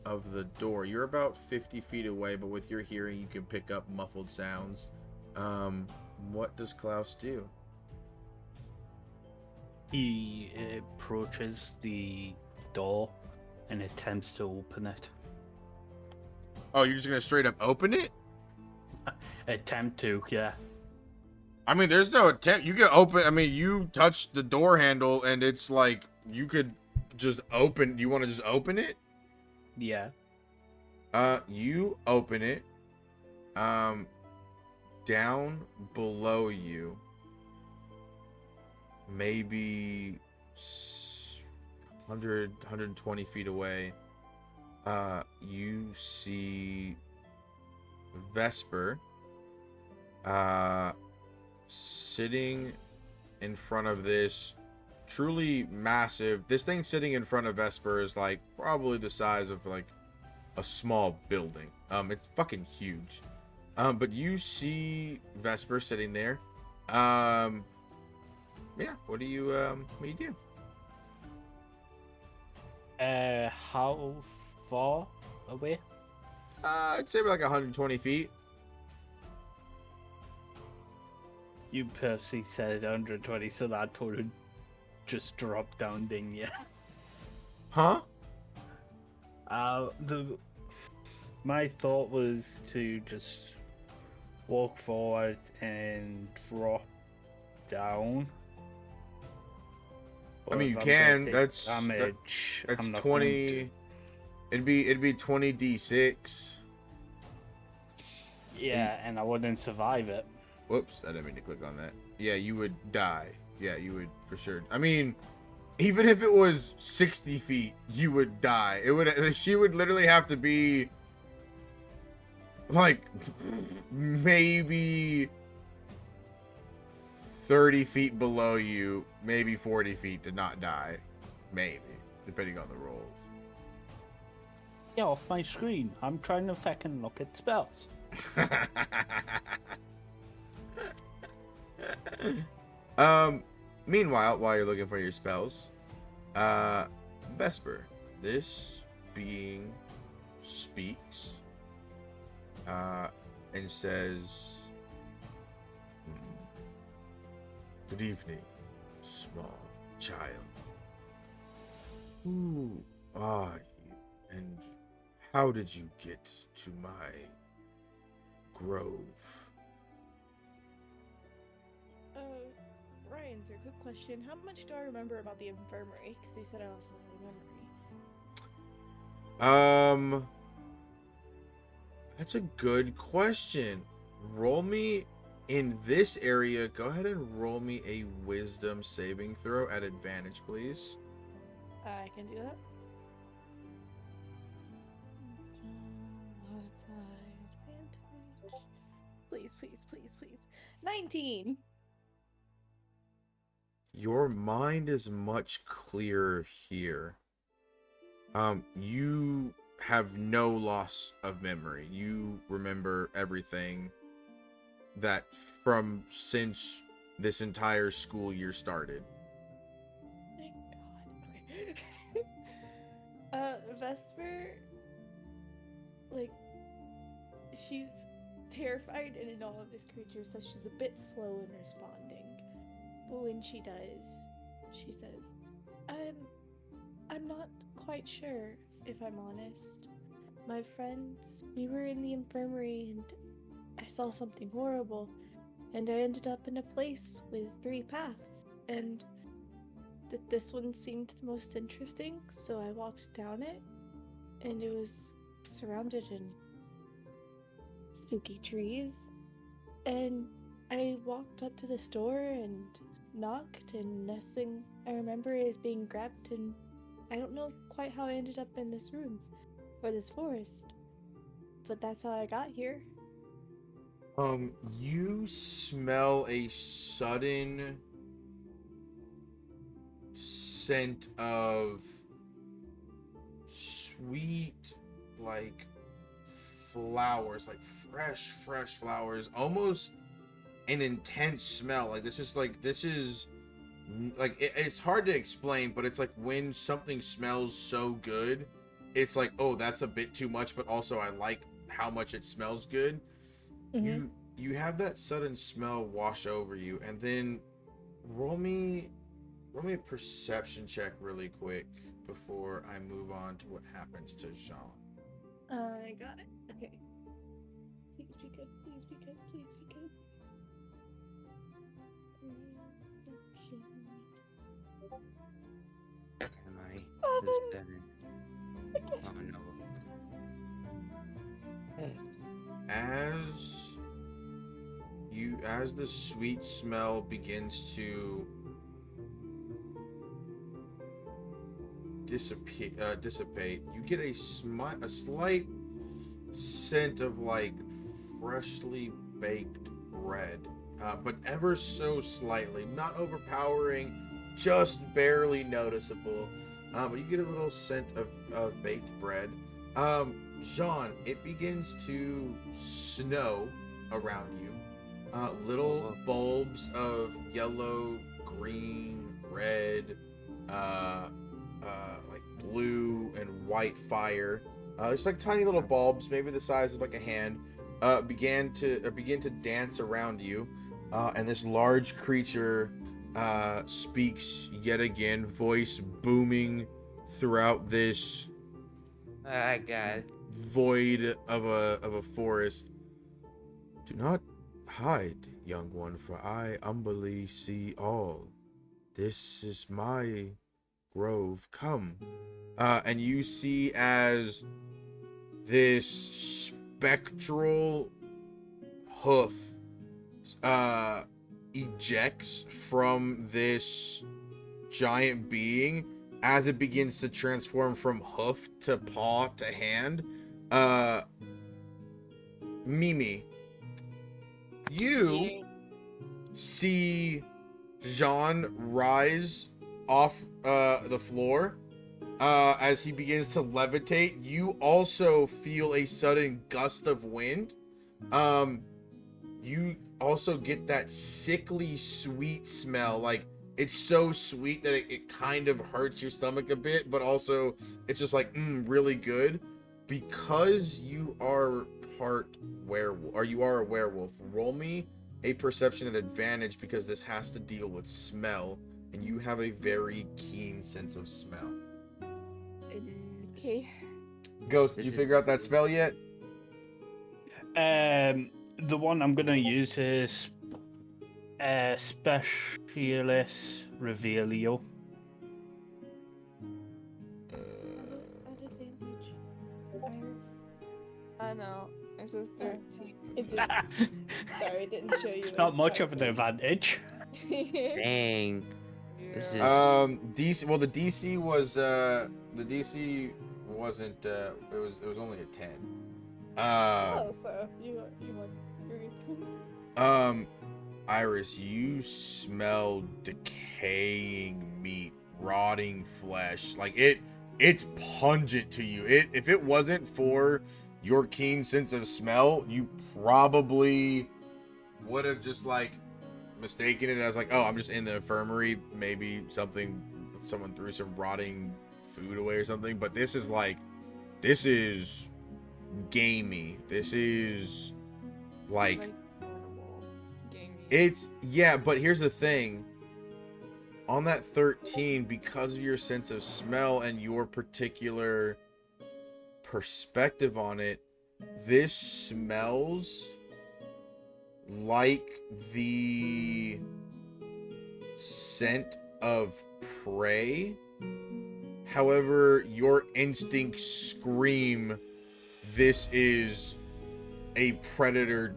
of the door. You're about 50 feet away, but with your hearing you can pick up muffled sounds. What does Klaus do? He approaches the door and attempts to open it. Oh, you're just gonna straight up open it? Attempt to, yeah. I mean, there's no attempt. You can open. I mean, you touch the door handle, and it's like you could just open. Do you want to just open it? Yeah. You open it. Down below you, maybe 120 feet away, you see Vesper, sitting in front of this truly massive. This thing sitting in front of Vesper is like probably the size of like a small building. It's fucking huge. But you see Vesper sitting there. Yeah, what do you do? How far away? I'd say like 120 feet. You purposely said 120, so that total just dropped down, didn't you? Huh? My thought was to just walk forward and drop down. I mean, But you if I'm gonna can. take damage, That's I'm not going to. 20. It'd be 20 d6. Yeah, and I wouldn't survive it. Whoops, I didn't mean to click on that. Yeah, you would die. Yeah, you would for sure. I mean, even if it was 60 feet, you would die. It would. She would literally have to be like maybe 30 feet below you, maybe 40 feet to not die. Maybe, depending on the rolls. Yeah, off my screen. I'm trying to fucking look at spells. Meanwhile, while you're looking for your spells, Vesper, this being speaks, and says, "Good evening, small child. Who are you, and how did you get to my grove?" Ryan, sir, quick question. How much do I remember about the infirmary? Because you said I lost my memory. That's a good question. Roll me in this area. Go ahead and roll me a wisdom saving throw at advantage, please. I can do that. Modified advantage. Please, please, please, please. 19. Your mind is much clearer here. You have no loss of memory. You remember everything that from since this entire school year started. Thank God. Okay. Vesper, like, she's terrified and in awe of this creature, so she's a bit slow in responding. But when she does, she says, I'm not quite sure, if I'm honest. My friends, we were in the infirmary and I saw something horrible, and I ended up in a place with 3 paths, and this one seemed the most interesting, so I walked down it, and it was surrounded in spooky trees, and I walked up to this door and knocked, and next thing I remember is being grabbed, and I don't know quite how I ended up in this room or this forest, but that's how I got here. You smell a sudden scent of sweet, like flowers, like fresh flowers, almost an intense smell. Like this is like it's hard to explain, but it's like when something smells so good, it's like, oh, that's a bit too much, but also I like how much it smells good. Mm-hmm. You have that sudden smell wash over you, and then roll me a perception check really quick before I move on to what happens to Jean. I got it. Okay. Please be good. Please be good. Please be good. Am I? Oh, There's 7. Oh no. As the sweet smell begins to dissipate, you get a slight scent of like freshly baked bread, but ever so slightly, not overpowering, just barely noticeable. But you get a little scent of baked bread. Jean, it begins to snow around you. Little bulbs of yellow, green, red, like blue and white fire. It's like tiny little bulbs, maybe the size of like a hand, begin to dance around you, and this large creature speaks yet again, voice booming throughout this I got it. void of a forest. Do not hide, young one, for I Umberlee see all. This is my grove. Come. And you see as this spectral hoof ejects from this giant being as it begins to transform from hoof to paw to hand. Mimi, you see Jean rise off the floor as he begins to levitate. You also feel a sudden gust of wind. You also get that sickly sweet smell. Like, it's so sweet that it kind of hurts your stomach a bit, but also it's just like, really good. Because you are part werewolf, or you are a werewolf, roll me a perception at advantage because this has to deal with smell, and you have a very keen sense of smell. Okay. Ghost, did you figure out that spell yet? The one I'm gonna use is Specialist Revelio. At advantage. Iris. I know. It says 13. It did. Sorry, it didn't show you. It's not much of an advantage. Dang. This is DC. Well, the DC was the DC wasn't. It was only a 10. Oh, so you won. Iris, you smell decaying meat, rotting flesh. Like it's pungent to you. If it wasn't for your keen sense of smell, you probably would have just like mistaken it as like, oh, I'm just in the infirmary. Maybe someone threw some rotting food away or something. But this is gamey. This is like Horrible. Gamey. it's, yeah, but here's the thing. On that 13, because of your sense of smell and your particular perspective on it, this smells like the scent of prey. However, your instincts scream this is a predator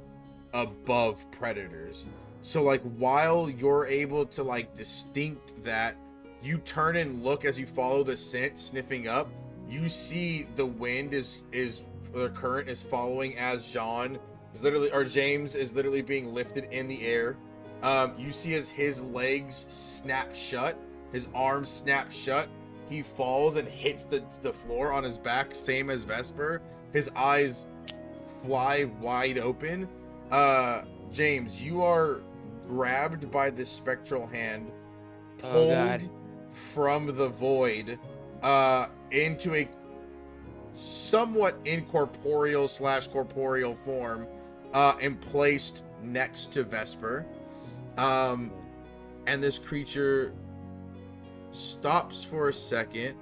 above predators. So like, while you're able to like distinct that, you turn and look as you follow the scent sniffing up. You see the wind is the current is following as James is literally being lifted in the air. You see as his legs snap shut, his arms snap shut. He falls and hits the floor on his back, same as Vesper. His eyes fly wide open. James, you are grabbed by this spectral hand, pulled from the void into a somewhat incorporeal / corporeal form, and placed next to Vesper. And this creature stops for a second.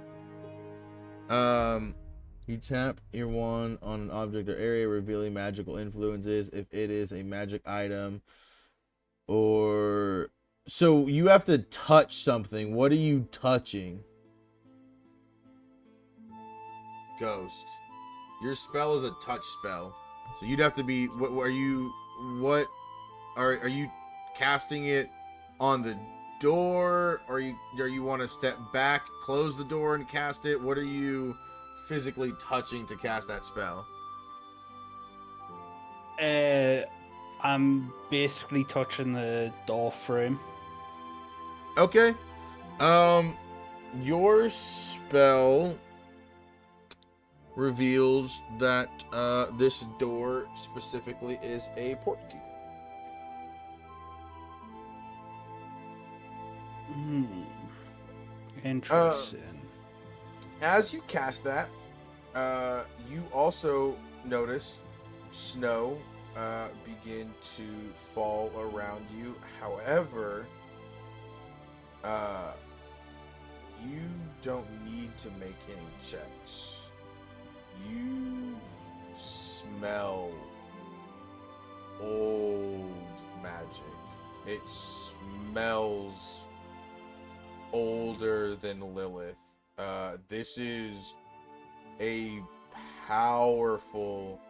You tap your wand on an object or area, revealing magical influences if it is a magic item. Or so you have to touch something. What are you touching? Ghost. Your spell is a touch spell. So you'd have to be are you casting it on the door, or you want to step back, close the door and cast it? What are you physically touching to cast that spell? I'm basically touching the door frame. Okay. Your spell reveals that this door specifically is a portkey. Interesting. As you cast that, you also notice snow begin to fall around you. However, you don't need to make any checks. You smell old magic. It smells older than Lilith. This is a powerful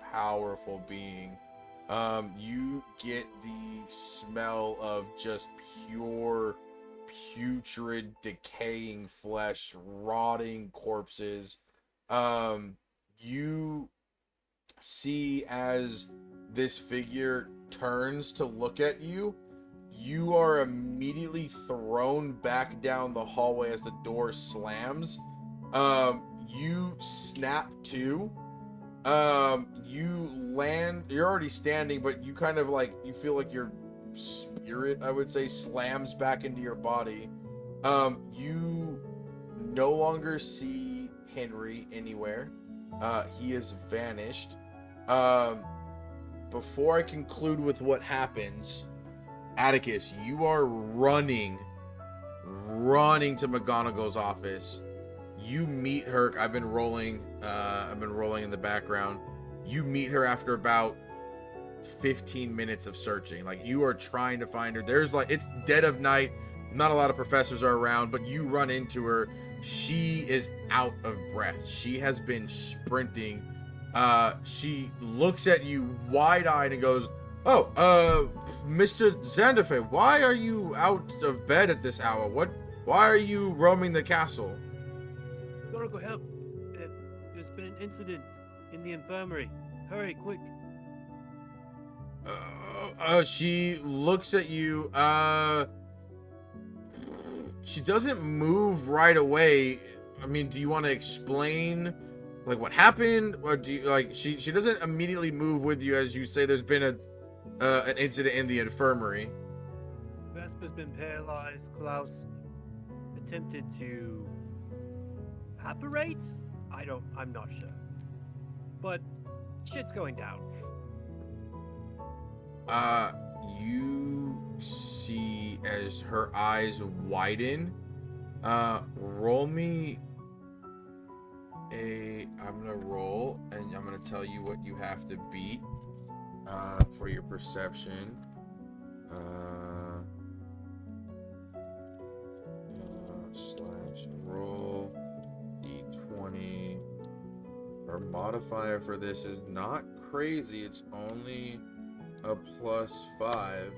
being. You get the smell of just pure, putrid, decaying flesh, rotting corpses. You see as this figure turns to look at you, you are immediately thrown back down the hallway as the door slams. You snap to. You land. You're already standing, but you kind of like, you feel like your spirit, I would say, slams back into your body. You no longer see Henry anywhere. He has vanished. Before I conclude with what happens, Atticus, you are running to McGonagall's office. You meet her. I've been rolling in the background. You meet her after about 15 minutes of searching. Like, you are trying to find her. There's like, it's dead of night. Not a lot of professors are around, but you run into her. She is out of breath. She has been sprinting. She looks at you wide-eyed and goes, "Oh, Mr. Xanderfe, why are you out of bed at this hour? Why are you roaming the castle?" Gotta go help. There's been an incident in the infirmary. Hurry, quick. She looks at you. She doesn't move right away. I mean, do you want to explain, like, what happened? Or do you, like, she doesn't immediately move with you as you say there's been an incident in the infirmary. Vesper's been paralyzed. Klaus attempted to apparate? I'm not sure. But shit's going down. You see as her eyes widen. Roll me I'm gonna roll, and I'm gonna tell you what you have to beat, for your perception. Slash roll d20. Our modifier for this is not crazy. It's only a +5.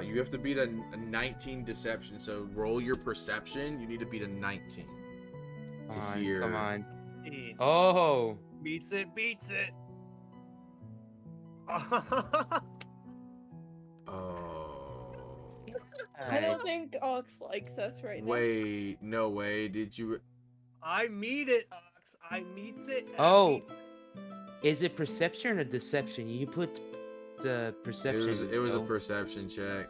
You have to beat a 19 deception. So roll your perception. You need to beat a 19 to hear. Come on. Oh. Beats it. Oh. I don't think Ox likes us right now. Wait, no way. Did you? I meet it, Ox. I meets it. Oh. Is it perception or deception? You put the perception. It was a perception check.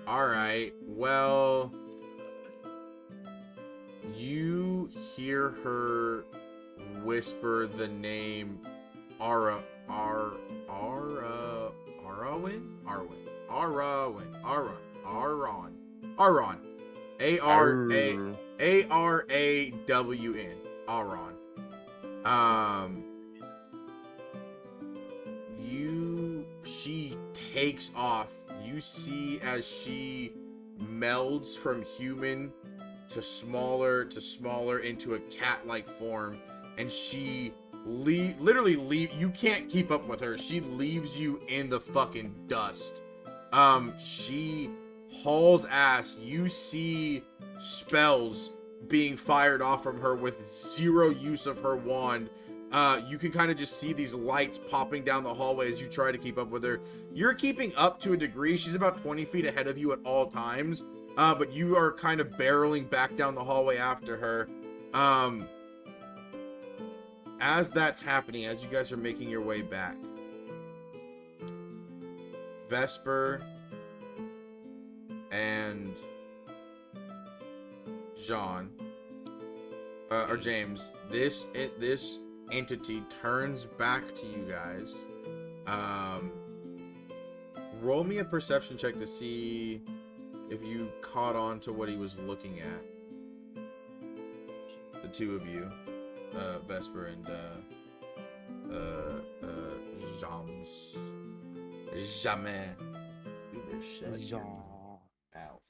All right. Well, you hear her whisper the name Aron. Aron. She takes off. You see as she melds from human to smaller into a cat-like form, and she literally you can't keep up with her. She leaves you in the fucking dust. She hauls ass. You see spells being fired off from her with zero use of her wand. You can kind of just see these lights popping down the hallway as you try to keep up with her. You're keeping up to a degree. She's about 20 feet ahead of you at all times, but you are kind of barreling back down the hallway after her. As that's happening, as you guys are making your way back, Vesper and Jean, or James, this entity turns back to you guys. Roll me a perception check to see if you caught on to what he was looking at. The two of you, Vesper and Jams. Jamais. You better shut your mouth.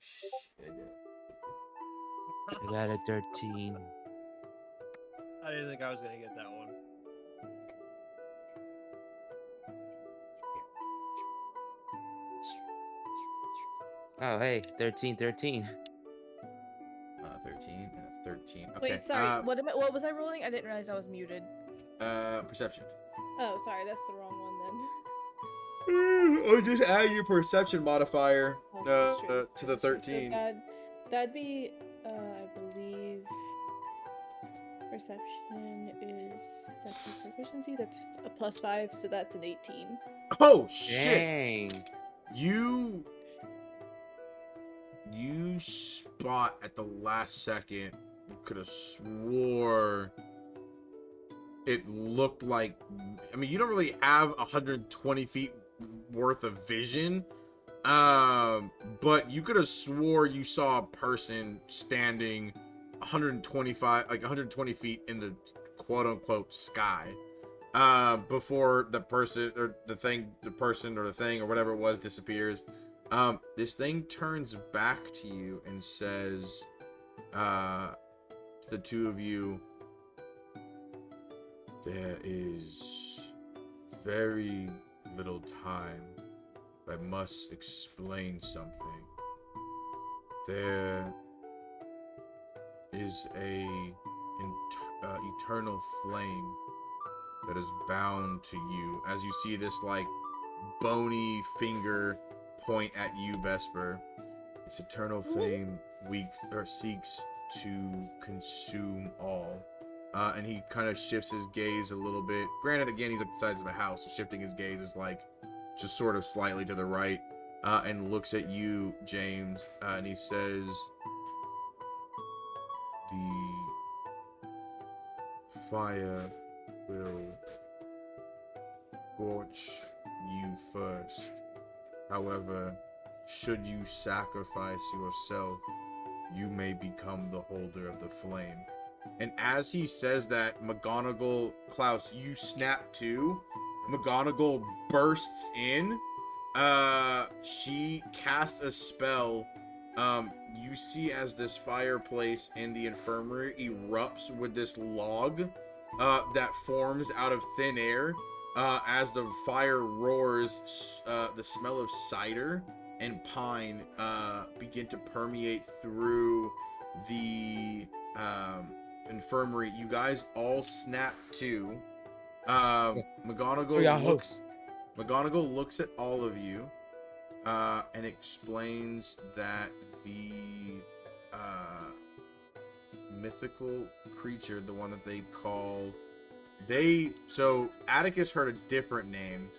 Shut up. I got a 13. I didn't think I was gonna get that one. Oh, hey, 13, 13. 13 and a 13. Okay. Wait, sorry. What was I rolling? I didn't realize I was muted. Perception. Oh, sorry. That's the wrong one then. Or just add your perception modifier Oh, that's true. to the That's true. 13. So that'd be, I believe, perception is that's proficiency. That's a +5, so that's an 18. Oh shit! Dang. You spot at the last second. You could have swore it looked like. I mean, you don't really have 120 feet worth of vision, but you could have swore you saw a person standing 120 feet in the quote unquote sky, before the person or the thing or whatever it was disappears. This thing turns back to you and says, to the two of you, there is very little time. I must explain something. There is a eternal flame that is bound to you. As you see this like bony finger point at you, Vesper. Its eternal flame seeks to consume all. And he kind of shifts his gaze a little bit. Granted, again, he's at the sides of a house, so shifting his gaze is like just sort of slightly to the right, and looks at you, James, and he says, "The fire will scorch you first. However, should you sacrifice yourself, you may become the holder of the flame." And as he says that, McGonagall, Klaus, you snap too. McGonagall bursts in. She casts a spell. You see as this fireplace in the infirmary erupts with this log that forms out of thin air. As the fire roars, the smell of cider and pine begin to permeate through the infirmary. You guys all snap too. McGonagall looks at all of you and explains that the mythical creature, the one that they call so Atticus heard a different name.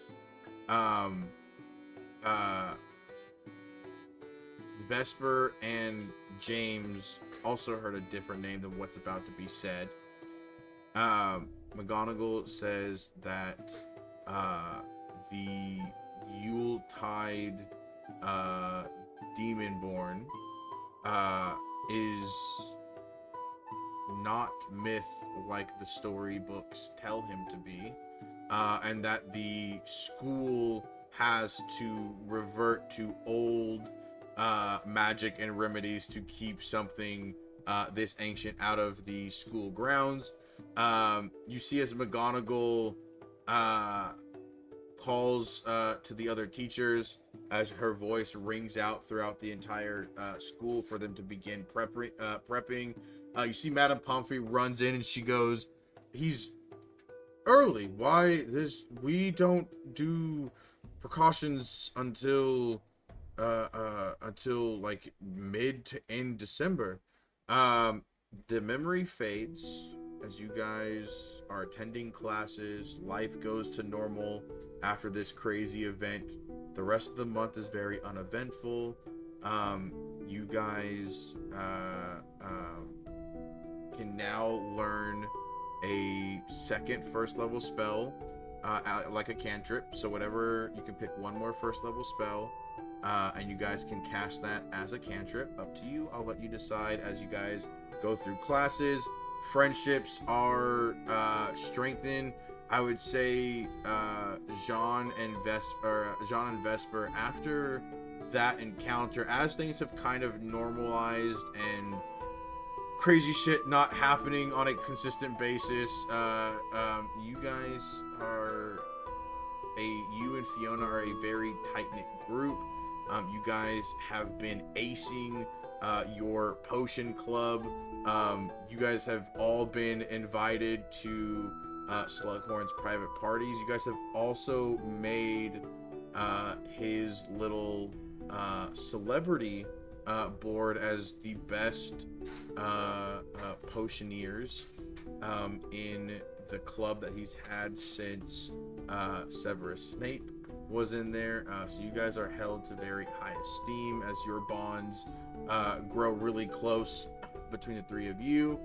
Vesper and James also heard a different name than what's about to be said. McGonagall says that the Yuletide Demonborn is not myth like the storybooks tell him to be, and that the school has to revert to old magic and remedies to keep something this ancient out of the school grounds. You see as McGonagall calls to the other teachers, as her voice rings out throughout the entire school for them to begin prepping. You see Madame Pomfrey runs in and she goes, "He's early. Why? We don't do precautions until like mid to end December." The memory fades as you guys are attending classes. Life goes to normal after this crazy event. The rest of the month is very uneventful. You guys can now learn a second first level spell, like a cantrip. So whatever, you can pick one more first level spell. and you guys can cast that as a cantrip. Up to you. I'll let you decide as you guys go through classes. Friendships are strengthened. I would say Jean and Vesper, after that encounter, as things have kind of normalized and crazy shit not happening on a consistent basis, you guys are you and Fiona are a very tight-knit group. You guys have been acing your potion club. You guys have all been invited to Slughorn's private parties. You guys have also made his little celebrity board as the best potioneers in the club that he's had since Severus Snape was in there. So you guys are held to very high esteem as your bonds grow really close between the three of you.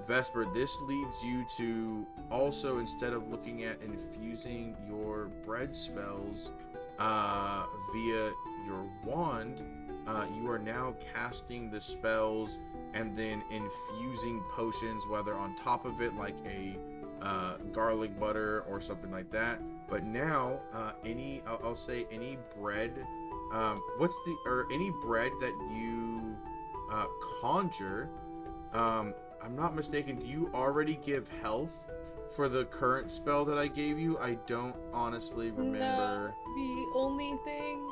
Vesper, this leads you to also, instead of looking at infusing your bread spells via your wand, you are now casting the spells and then infusing potions, whether on top of it like a garlic butter or something like that. But now I'll say any bread any bread that you conjure, I'm not mistaken, do you already give health for the current spell that I gave you? I don't honestly remember. No, the only thing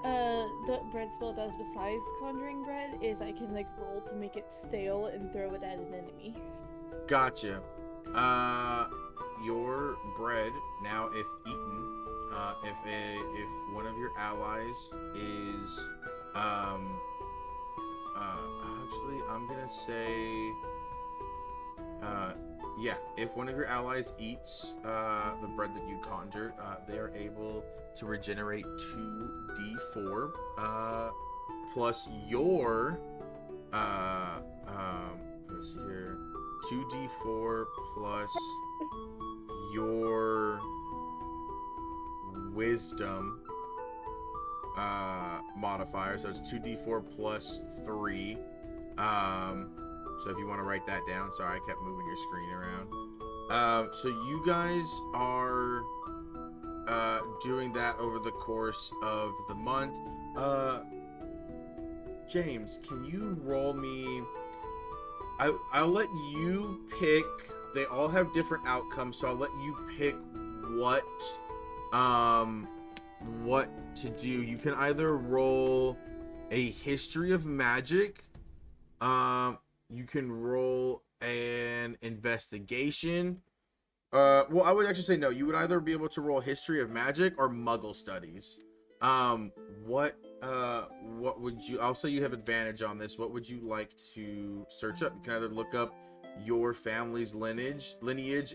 the bread spell does besides conjuring bread is I can like roll to make it stale and throw it at an enemy. Gotcha. Your bread now, if eaten, if one of your allies is actually I'm gonna say yeah, if one of your allies eats the bread that you conjured, they are able to regenerate 2d4 plus your let's see here, 2d4 plus your wisdom modifier, so it's 2d4 plus 3. So if you want to write that down, sorry, I kept moving your screen around. So you guys are doing that over the course of the month. James, can you roll me? I'll let you pick. They all have different outcomes, so I'll let you pick what to do. You can either roll a history of magic. You can roll an investigation. Well, I would actually say no. You would either be able to roll history of magic or Muggle studies. What would you? I'll say you have advantage on this. What would you like to search up? You can either look up your family's lineage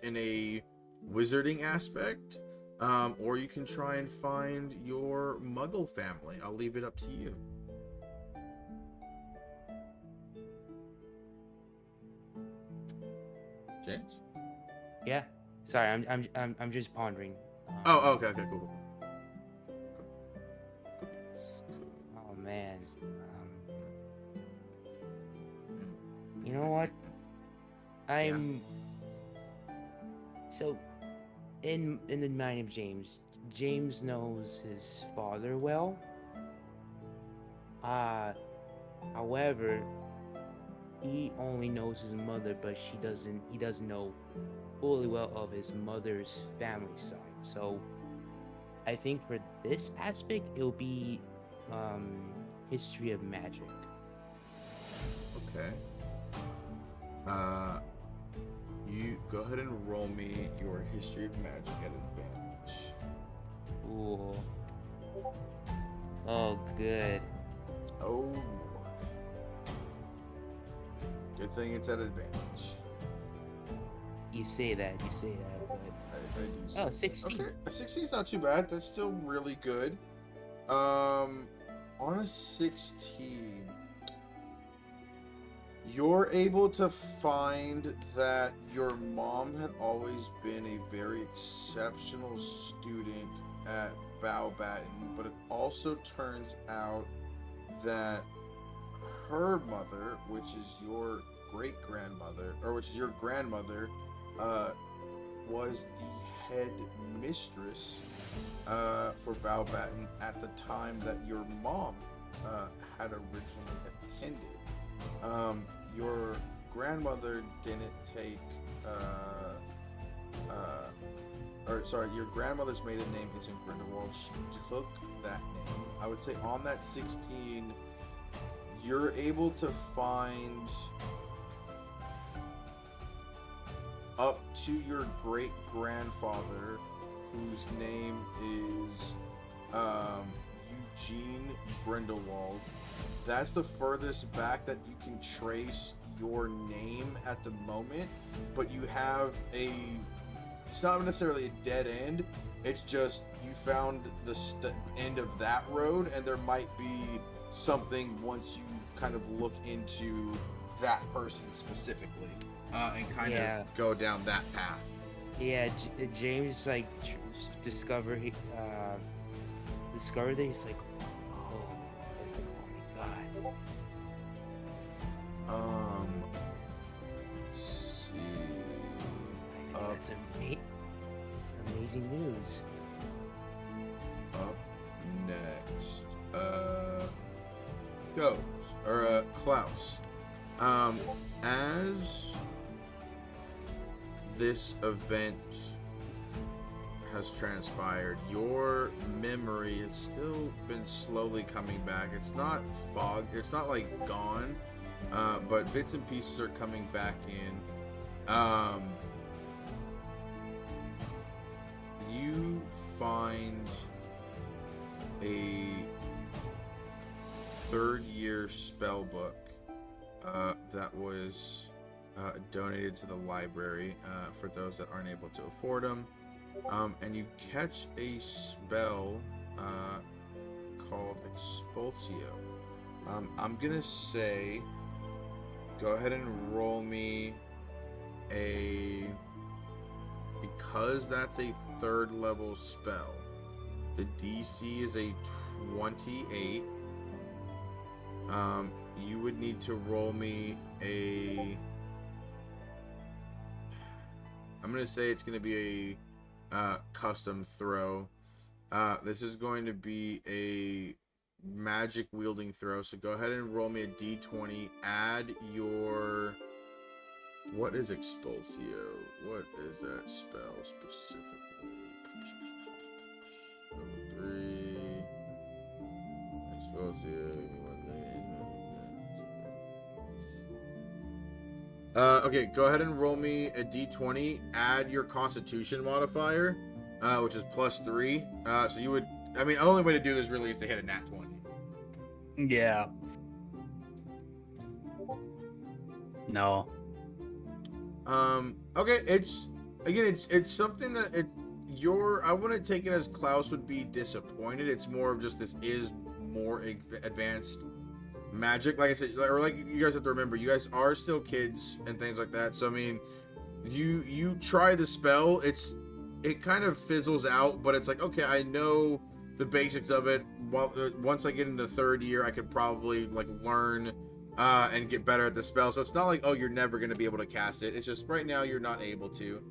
in a wizarding aspect, or you can try and find your Muggle family. I'll leave it up to you. James? Yeah. Sorry, I'm just pondering. Oh, okay, cool. Oh man. You know what? So in the mind of James, James knows his father well. However, he only knows his mother, but he doesn't know fully well of his mother's family side. So I think for this aspect, it'll be history of magic. Okay. You go ahead and roll me your history of magic at advantage. Cool. Oh, good. Oh, Lord. Good thing it's at advantage. You say that, but... I do see. Oh, 16. Okay, a 16 is not too bad. That's still really good. On a 16, you're able to find that your mom had always been a very exceptional student at Bowbatten, but it also turns out that her mother, which is your great grandmother, or which is your grandmother, was the head mistress for Bowbatten at the time that your mom had originally attended. Your grandmother didn't take, your grandmother's maiden name isn't Grindelwald. She took that name. I would say on that 16, you're able to find up to your great grandfather, whose name is Eugene Grindelwald. That's the furthest back that you can trace your name at the moment, but you have it's not necessarily a dead end, it's just you found the end of that road, and there might be something once you kind of look into that person specifically, and kind of go down that path. Yeah, James like discovered that he's like, oh my god. Let's see. That's this is amazing news. Up next, Klaus. As this event has transpired, your memory has still been slowly coming back. It's not fogged, it's not like gone, but bits and pieces are coming back in. You find a third-year spell book that was donated to the library for those that aren't able to afford them, and you catch a spell called Expulsio. I'm gonna say, go ahead and roll me because that's a third level spell, the DC is a 28. You would need to roll me I'm gonna say it's gonna be a custom throw. This is going to be a magic wielding throw, so go ahead and roll me a d20, add your, what is Expulsio? What is that spell specifically? Level 3. Expulsio. Okay, go ahead and roll me a d20, add your constitution modifier, which is +3. So you would, I mean, the only way to do this really is to hit a nat 20. Yeah. No. Okay, it's something that I wouldn't take it as Klaus would be disappointed. It's more of just, this is more advanced magic, like I said, or like you guys have to remember, you guys are still kids and things like that. So I mean, you try the spell, it kind of fizzles out, but it's like, okay, I know the basics of it. Well, once I get into third year, I could probably like learn and get better at the spell. So it's not like, oh, you're never going to be able to cast it. It's just right now you're not able to.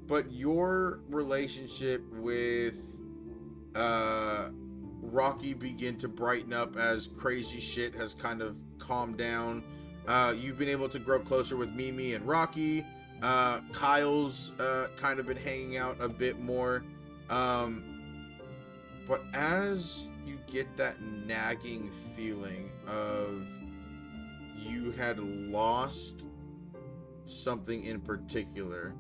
But your relationship with Rocky begin to brighten up as crazy shit has kind of calmed down. You've been able to grow closer with Mimi and Rocky. Kyle's kind of been hanging out a bit more. But as you get that nagging feeling of you had lost something in particular,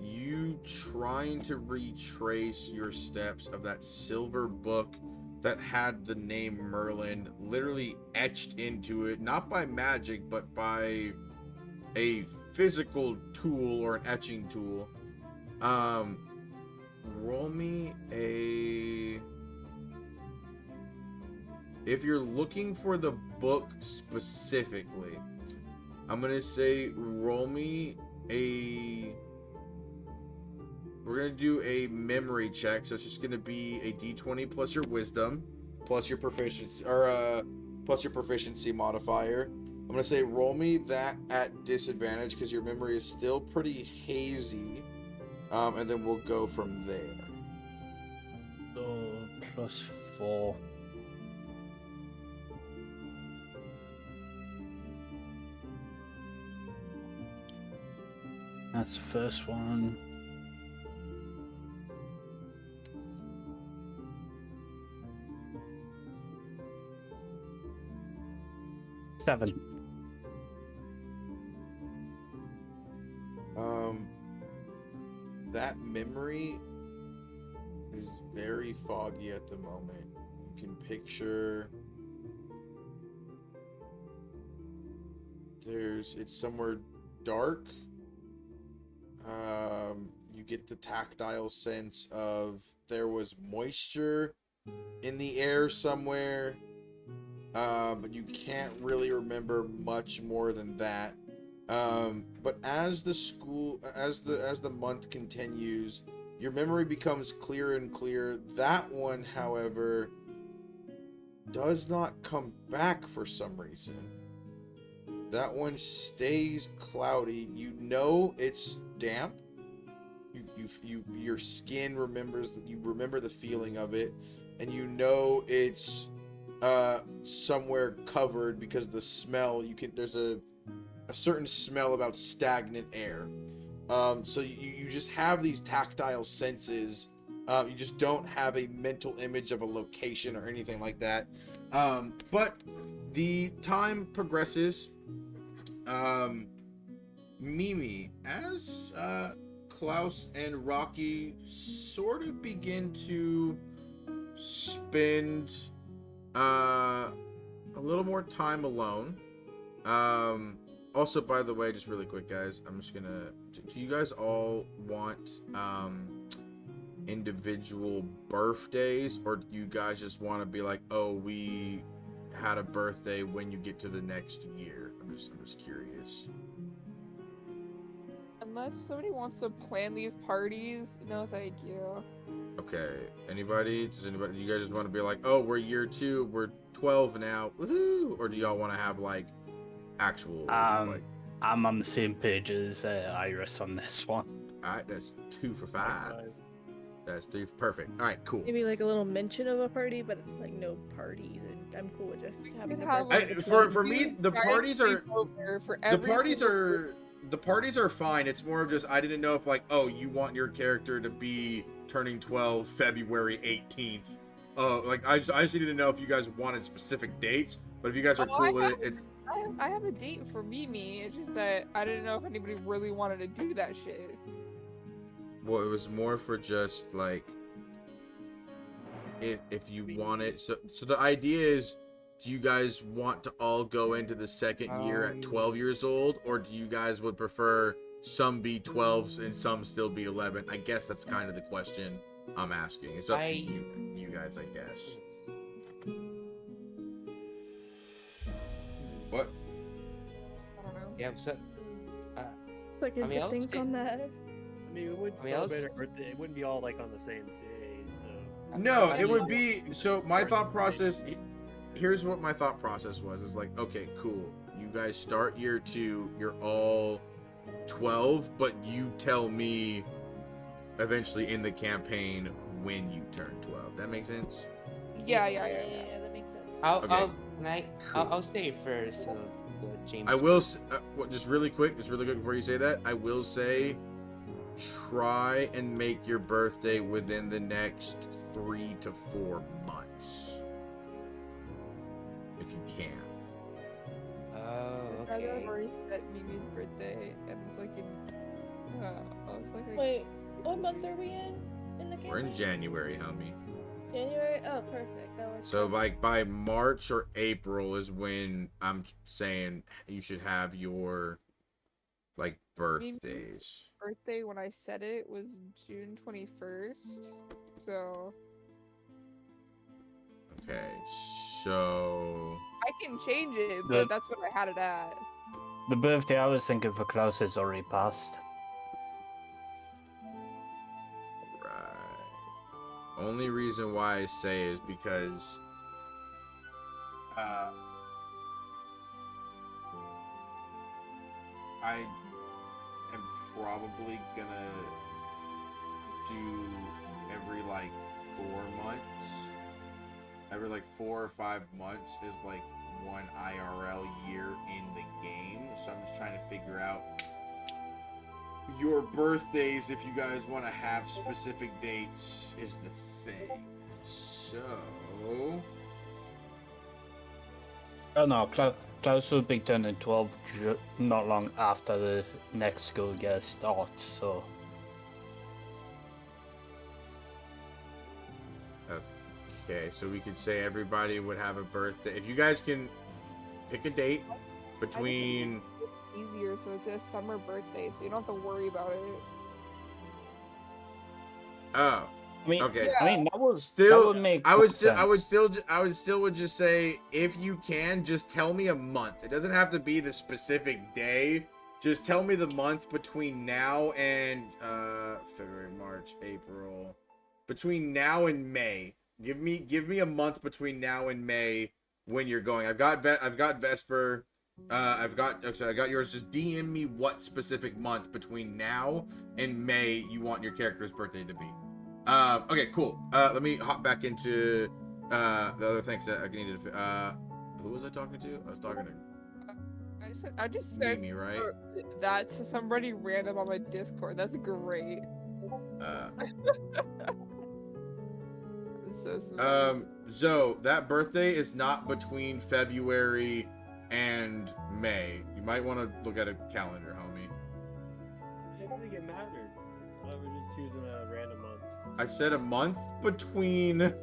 you trying to retrace your steps of that silver book that had the name Merlin literally etched into it, not by magic, but by a physical tool or an etching tool. Roll me if you're looking for the book specifically, I'm gonna say roll me We're gonna do a memory check, so it's just gonna be a d20 plus your wisdom, plus your proficiency, or plus your proficiency modifier. I'm gonna say roll me that at disadvantage because your memory is still pretty hazy, and then we'll go from there. So +4. That's the first one. Seven. That memory is very foggy at the moment. You can picture it's somewhere dark. You get the tactile sense of there was moisture in the air somewhere, but you can't really remember much more than that. But as the month continues, your memory becomes clearer and clearer. That one, however, does not come back for some reason. That one stays cloudy. You know it's damp. Your skin remembers. You remember the feeling of it, and you know it's somewhere covered because the smell. There's a certain smell about stagnant air. So you just have these tactile senses. You just don't have a mental image of a location or anything like that. But the time progresses. Mimi, as Klaus and Rocky sort of begin to spend a little more time alone. Also, by the way, just really quick, guys, I'm just gonna. Do you guys all want individual birthdays, or do you guys just want to be like, oh, we had a birthday when you get to the next year? I'm just curious. Unless somebody wants to plan these parties, no thank you. Okay. Anybody? Do you guys just want to be like, oh, we're year 2, we're 12 now, woohoo? Or do y'all want to have like actual like? I'm on the same page as Iris on this one. Alright, that's 2 for 5. That's 3 perfect. Alright, cool. Maybe like a little mention of a party, but like no parties. And I'm cool with just having can a have, birthday like, For between- me, the parties are for the every parties single are the parties are fine. It's more of just I didn't know if like, oh, you want your character to be turning 12 February 18th. Like I just needed to know if you guys wanted specific dates. But if you guys are cool with it, it's I have a date for Mimi. It's just that I didn't know if anybody really wanted to do that shit. well, it was more for just like if you want it. So the idea is, do you guys want to all go into the second year at 12 years old, or do you guys would prefer some be 12s and some still be 11? I guess that's kind of the question I'm asking. It's up to you guys, I guess. What? I don't know. Yeah, so Like I I mean, to I'll think say- on that. I mean, we would I mean, I was- celebrate our birthday. It wouldn't be all like on the same day, so. No, I it would mean- be. So my thought process. Here's what my thought process was. Is like, okay, cool. You guys start year 2. You're all 12, but you tell me eventually in the campaign when you turn 12. That makes sense? Yeah. That makes sense. I'll Okay. can I I'll say it first. So James. I will. Just really quick before you say that, I will say, try and make your birthday within the next 3 to 4 months, if you can. Oh, I've okay. already set Mimi's birthday, and it's like in. I was like, Wait, what month are we in? In the We're in campaign? January, homie. January? Oh, perfect. That works So out. like by March or April is when I'm saying you should have your like birthdays. birthday when I said it was June 21st. So Okay, so I can change it, The- but that's what I had it at. The birthday I was thinking for Klaus is already passed. only reason why I say is because I am probably gonna do every like 4 months. Every like 4 or 5 months is like one IRL year in the game. So I'm just trying to figure out your birthdays, if you guys want to have specific dates, is the thing. So Oh no, Klaus will be turning 12 not long after the next school year starts, so. okay, so we could say everybody would have a birthday. If you guys can pick a date between Easier, so it's a summer birthday, so you don't have to worry about it. oh, I mean, okay. I mean that would make I would more still just say, if you can, just tell me a month. It doesn't have to be the specific day. Just tell me the month between now and February, March, April. Between now and May. Give me a month between now and May when you're going. I've got Vesper. I got yours. Just DM me what specific month between now and May you want your character's birthday to be. Okay, cool. Let me hop back into the other things that I needed. Who was I talking to? I was talking to I just sent Mimi, right? that to somebody random on my Discord. That's great. So smart. Zoe, that birthday is not between February and May. You might want to look at a calendar, homie. I don't think it mattered. I was just choosing a random month. I said a month between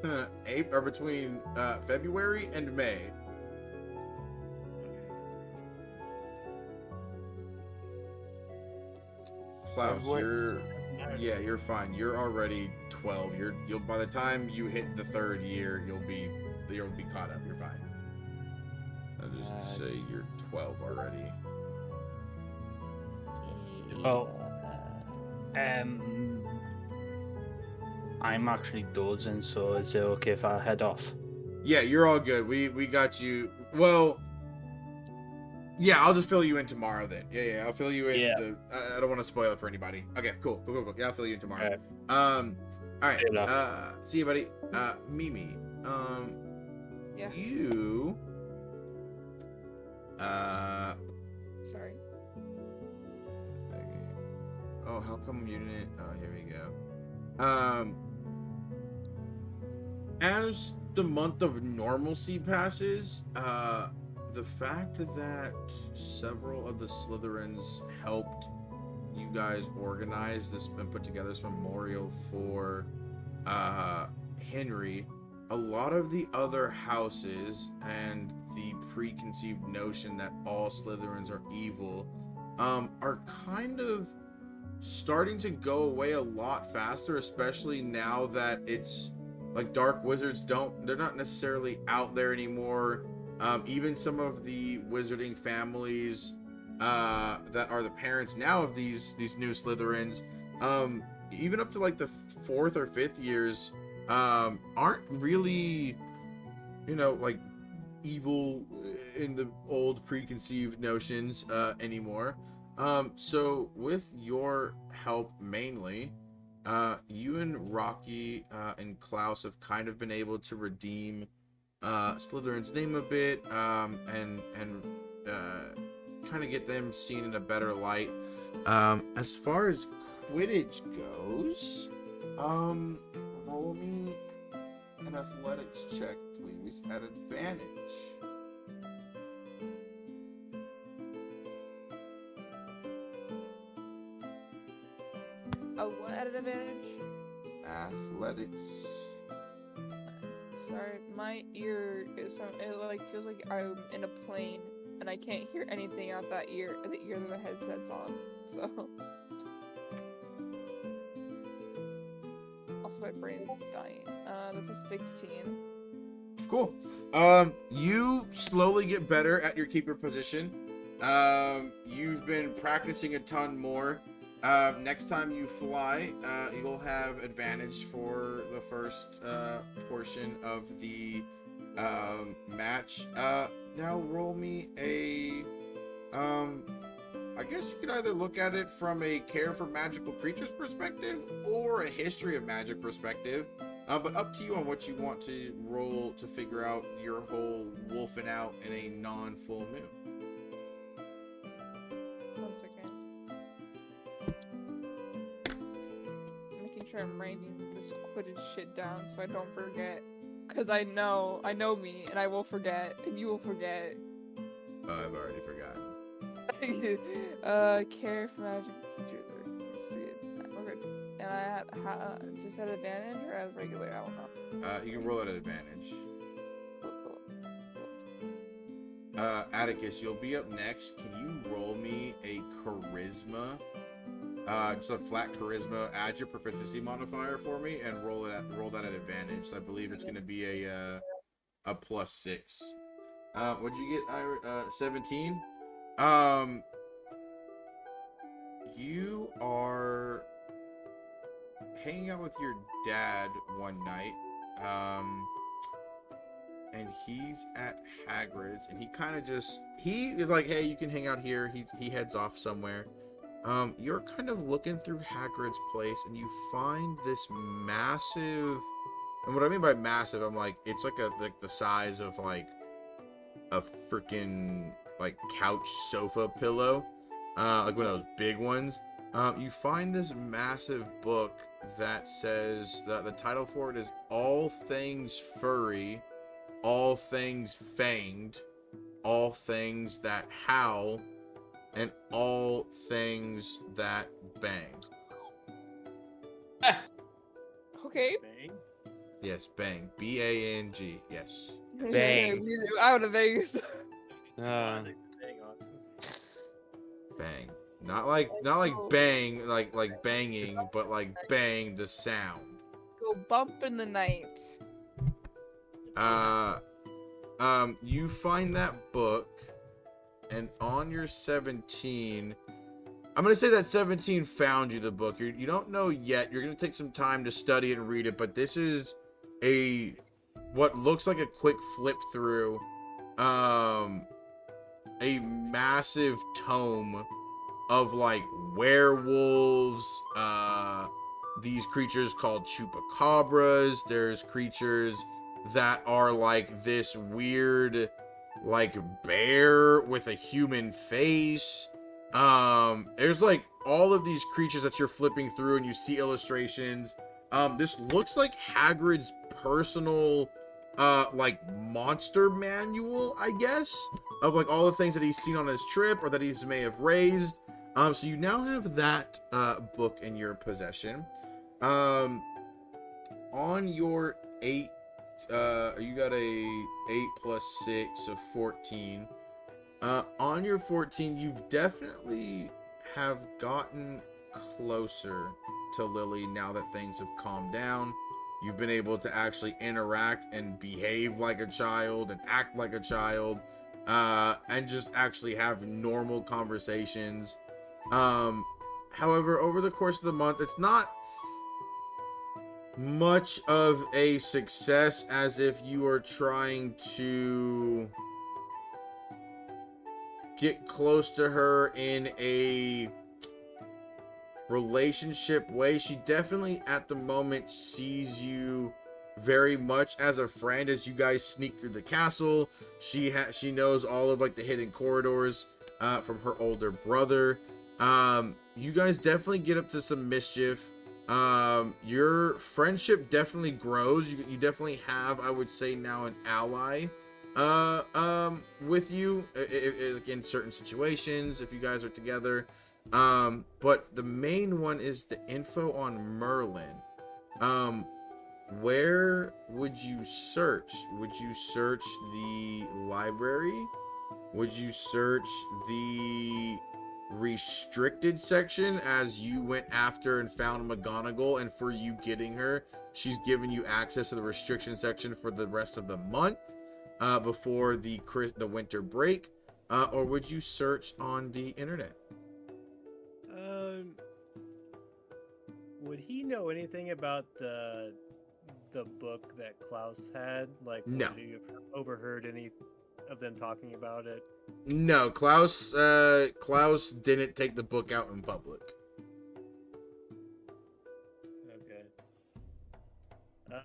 between February and May. Klaus, you're fine. You're already 12. You'll by the time you hit the 3rd year, you'll be caught up. You're fine. I'll just say you're 12 already. Well, I'm actually dozing, so is it okay if I head off? Yeah, you're all good. We got you. Well, yeah, I'll just fill you in tomorrow then. Yeah, I'll fill you in. Yeah. I don't want to spoil it for anybody. Okay, cool. Yeah, I'll fill you in tomorrow. Alright. All right. Fair enough. See you, buddy. Mimi. Yeah. You. Sorry. Oh, how come you didn't? Oh, here we go. As the month of normalcy passes, the fact that several of the Slytherins helped you guys organize this and put together this memorial for Henry, a lot of the other houses and the preconceived notion that all Slytherins are evil are kind of starting to go away a lot faster, especially now that it's like dark wizards they're not necessarily out there anymore. Even some of the wizarding families that are the parents now of these new Slytherins, even up to like the 4th or 5th years, aren't really, like evil in the old preconceived notions anymore. So with your help mainly, you and Rocky and Klaus have kind of been able to redeem Slytherin's name a bit, and kind of get them seen in a better light. As far as Quidditch goes, roll me an athletics check, please, at advantage. What at an advantage? Athletics. Sorry, my ear is it like feels like I'm in a plane and I can't hear anything out the ear that the headset's on. So also my brain's dying. That's a 16. Cool. You slowly get better at your keeper position. You've been practicing a ton more. Next time you fly, you'll have advantage for the first portion of the match. Now roll me a. I guess you could either look at it from a care for magical creatures perspective or a history of magic perspective. But up to you on what you want to roll to figure out your whole wolfing out in a non-full moon. 1 second. Making sure I'm writing this Quidditch shit down so I don't forget. Cause I know me, and I will forget, and you will forget. I've already forgotten. Care for magic creatures or history. Okay. And I just at advantage or as regular? I don't know. You can roll at advantage. Cool. Atticus, you'll be up next. Can you roll me a charisma? Just a flat charisma. Add your proficiency modifier for me and roll that at advantage. So I believe it's going to be a +6. What'd you get, Ira? 17. You are hanging out with your dad one night. And he's at Hagrid's, and he is like, hey, you can hang out here. He heads off somewhere. You're kind of looking through Hagrid's place, and you find this massive, and what I mean by massive, I'm like, it's like the size of like a freaking like couch sofa pillow, like one of those big ones. You find this massive book that says that the title for it is All Things Furry, All Things Fanged, All Things That Howl, and All Things That Bang. Okay. Bang. Yes, bang. B-A-N-G. Yes. Bang. Out of Vegas. Uh, Bang on. Bang. Not like bang, like banging, but like bang the sound. Go bump in the night. You find that book, and on your 17, I'm gonna say that 17 found you the book. You don't know yet. You're gonna take some time to study it and read it, but this is what looks like a quick flip through, a massive tome of like werewolves, these creatures called chupacabras. There's creatures that are like this weird like bear with a human face. There's like all of these creatures that you're flipping through, and you see illustrations. This looks like Hagrid's personal like monster manual, I guess, of like all the things that he's seen on his trip or that he may have raised. So you now have that book in your possession. On your 8, you got a 8 plus 6, so 14. On your 14, you've definitely have gotten closer to Lily now that things have calmed down. You've been able to actually interact and behave like a child and act like a child, and just actually have normal conversations. However, over the course of the month, it's not much of a success, as if you are trying to get close to her in a relationship way. She definitely at the moment sees you very much as a friend as you guys sneak through the castle. She knows all of like the hidden corridors from her older brother. You guys definitely get up to some mischief. Your friendship definitely grows. You definitely have, I would say, now an ally with you in certain situations if you guys are together. But the main one is the info on Merlin. Where would you search? Would you search the library? Would you search the restricted section, as you went after and found McGonagall, and for you getting her, she's given you access to the restriction section for the rest of the month before the winter break? Or would you search on the internet? know anything about the book that Klaus had? Like, No. would you have overheard any of them talking about it? No, Klaus didn't take the book out in public. Okay. Um,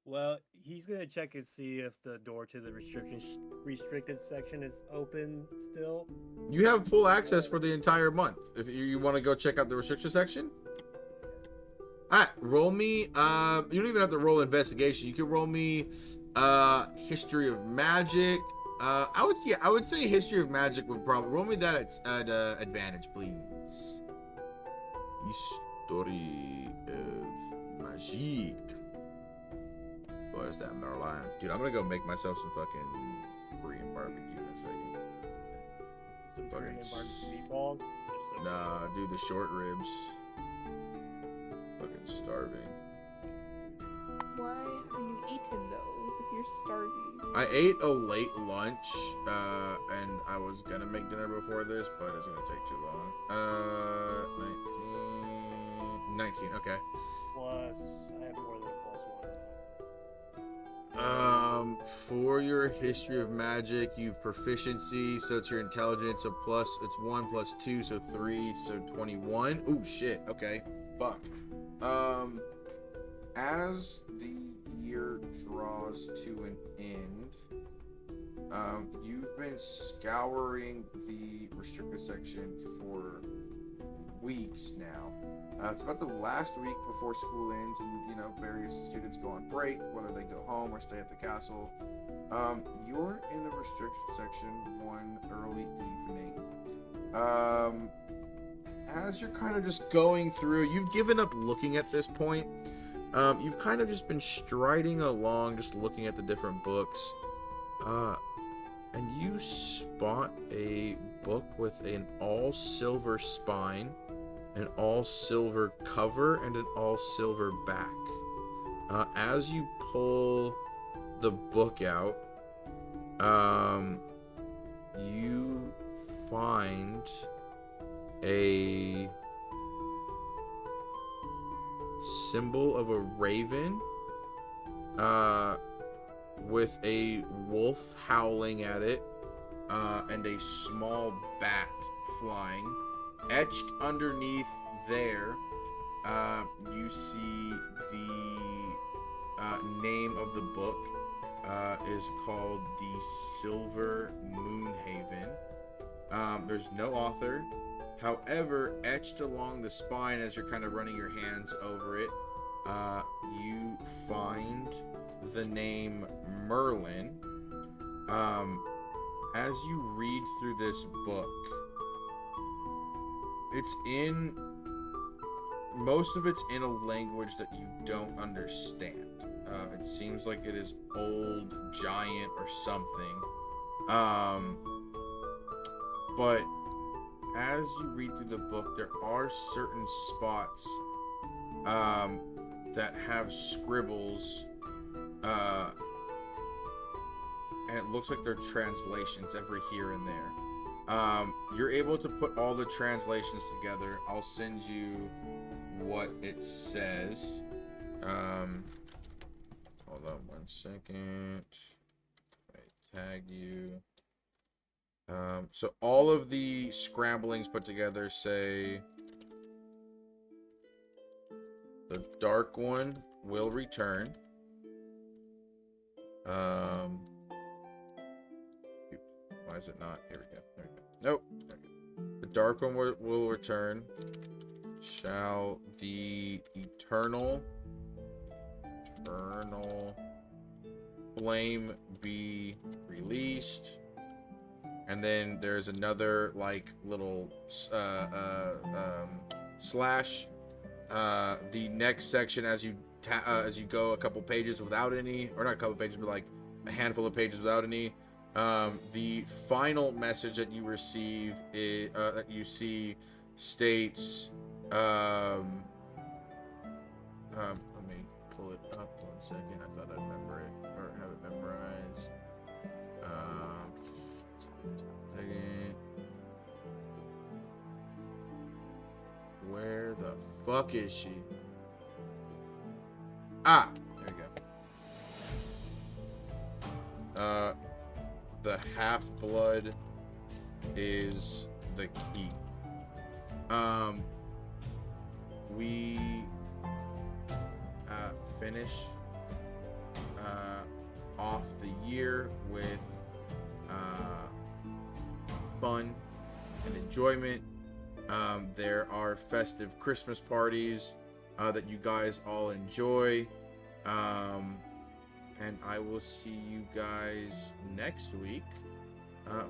well, he's gonna check and see if the door to the restricted section is open still. You have full access for the entire month. If you want to go check out the restriction section. Alright, roll me. You don't even have to roll investigation. You can roll me history of magic. I would say history of magic would probably roll me that at advantage, please. History of magic. Where's that Merlin? Dude, I'm gonna go make myself some fucking Korean barbecue in a second. Some Fucking Korean barbecue meatballs. They're so Nah, dude, the short ribs. Fucking starving. Why haven't you eaten though? If you're starving. I ate a late lunch, and I was gonna make dinner before this, but it's gonna take too long. 19, okay. plus, I have more than a plus one. For your history of magic, you've proficiency, so it's your intelligence, so plus, it's 1 plus 2, so 3, so 21. Ooh, shit, okay, fuck. As the year draws to an end, you've been scouring the restricted section for weeks now. It's about the last week before school ends, and various students go on break, whether they go home or stay at the castle. You're in the restricted section one early evening. As you're kind of just going through, you've given up looking at this point. You've kind of just been striding along, just looking at the different books. And you spot a book with an all-silver spine, an all-silver cover, and an all-silver back. As you pull the book out, you find a symbol of a raven with a wolf howling at it, and a small bat flying. Etched underneath there, you see the name of the book is called The Silver Moonhaven. There's no author. However, etched along the spine as you're kind of running your hands over it, you find the name Merlin. As you read through this book, most of it's in a language that you don't understand. It seems like it is old giant or something. But as you read through the book, there are certain spots that have scribbles, and it looks like they're translations every here and there. You're able to put all the translations together. I'll send you what it says. Hold on 1 second. Tag you. So all of the scramblings put together say the dark one will return. Why is it not? Here we go. There we go. Nope. There we go. The dark one will return. Shall the eternal flame be released? And then there's another little slash. The next section, as you go a couple pages without any, or not a couple pages, but like a handful of pages without any. The final message that you receive that you see states. Let me pull it up 1 second. I thought I'd remember it or have it memorized. Second. fuck is she? Ah, there we go. The half-blood is the key. We finish off the year with fun and enjoyment. There are festive Christmas parties that you guys all enjoy. And I will see you guys next week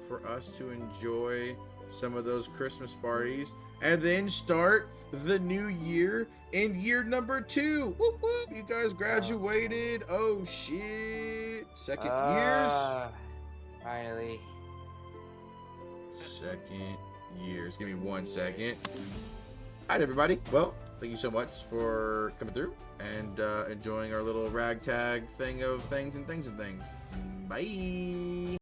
for us to enjoy some of those Christmas parties and then start the new year in year number 2. Whoop, whoop. You guys graduated. Oh shit. Second years. Finally. Second years. Give me 1 second. All right, everybody. Well, thank you so much for coming through and enjoying our little ragtag thing of things and things and things. Bye.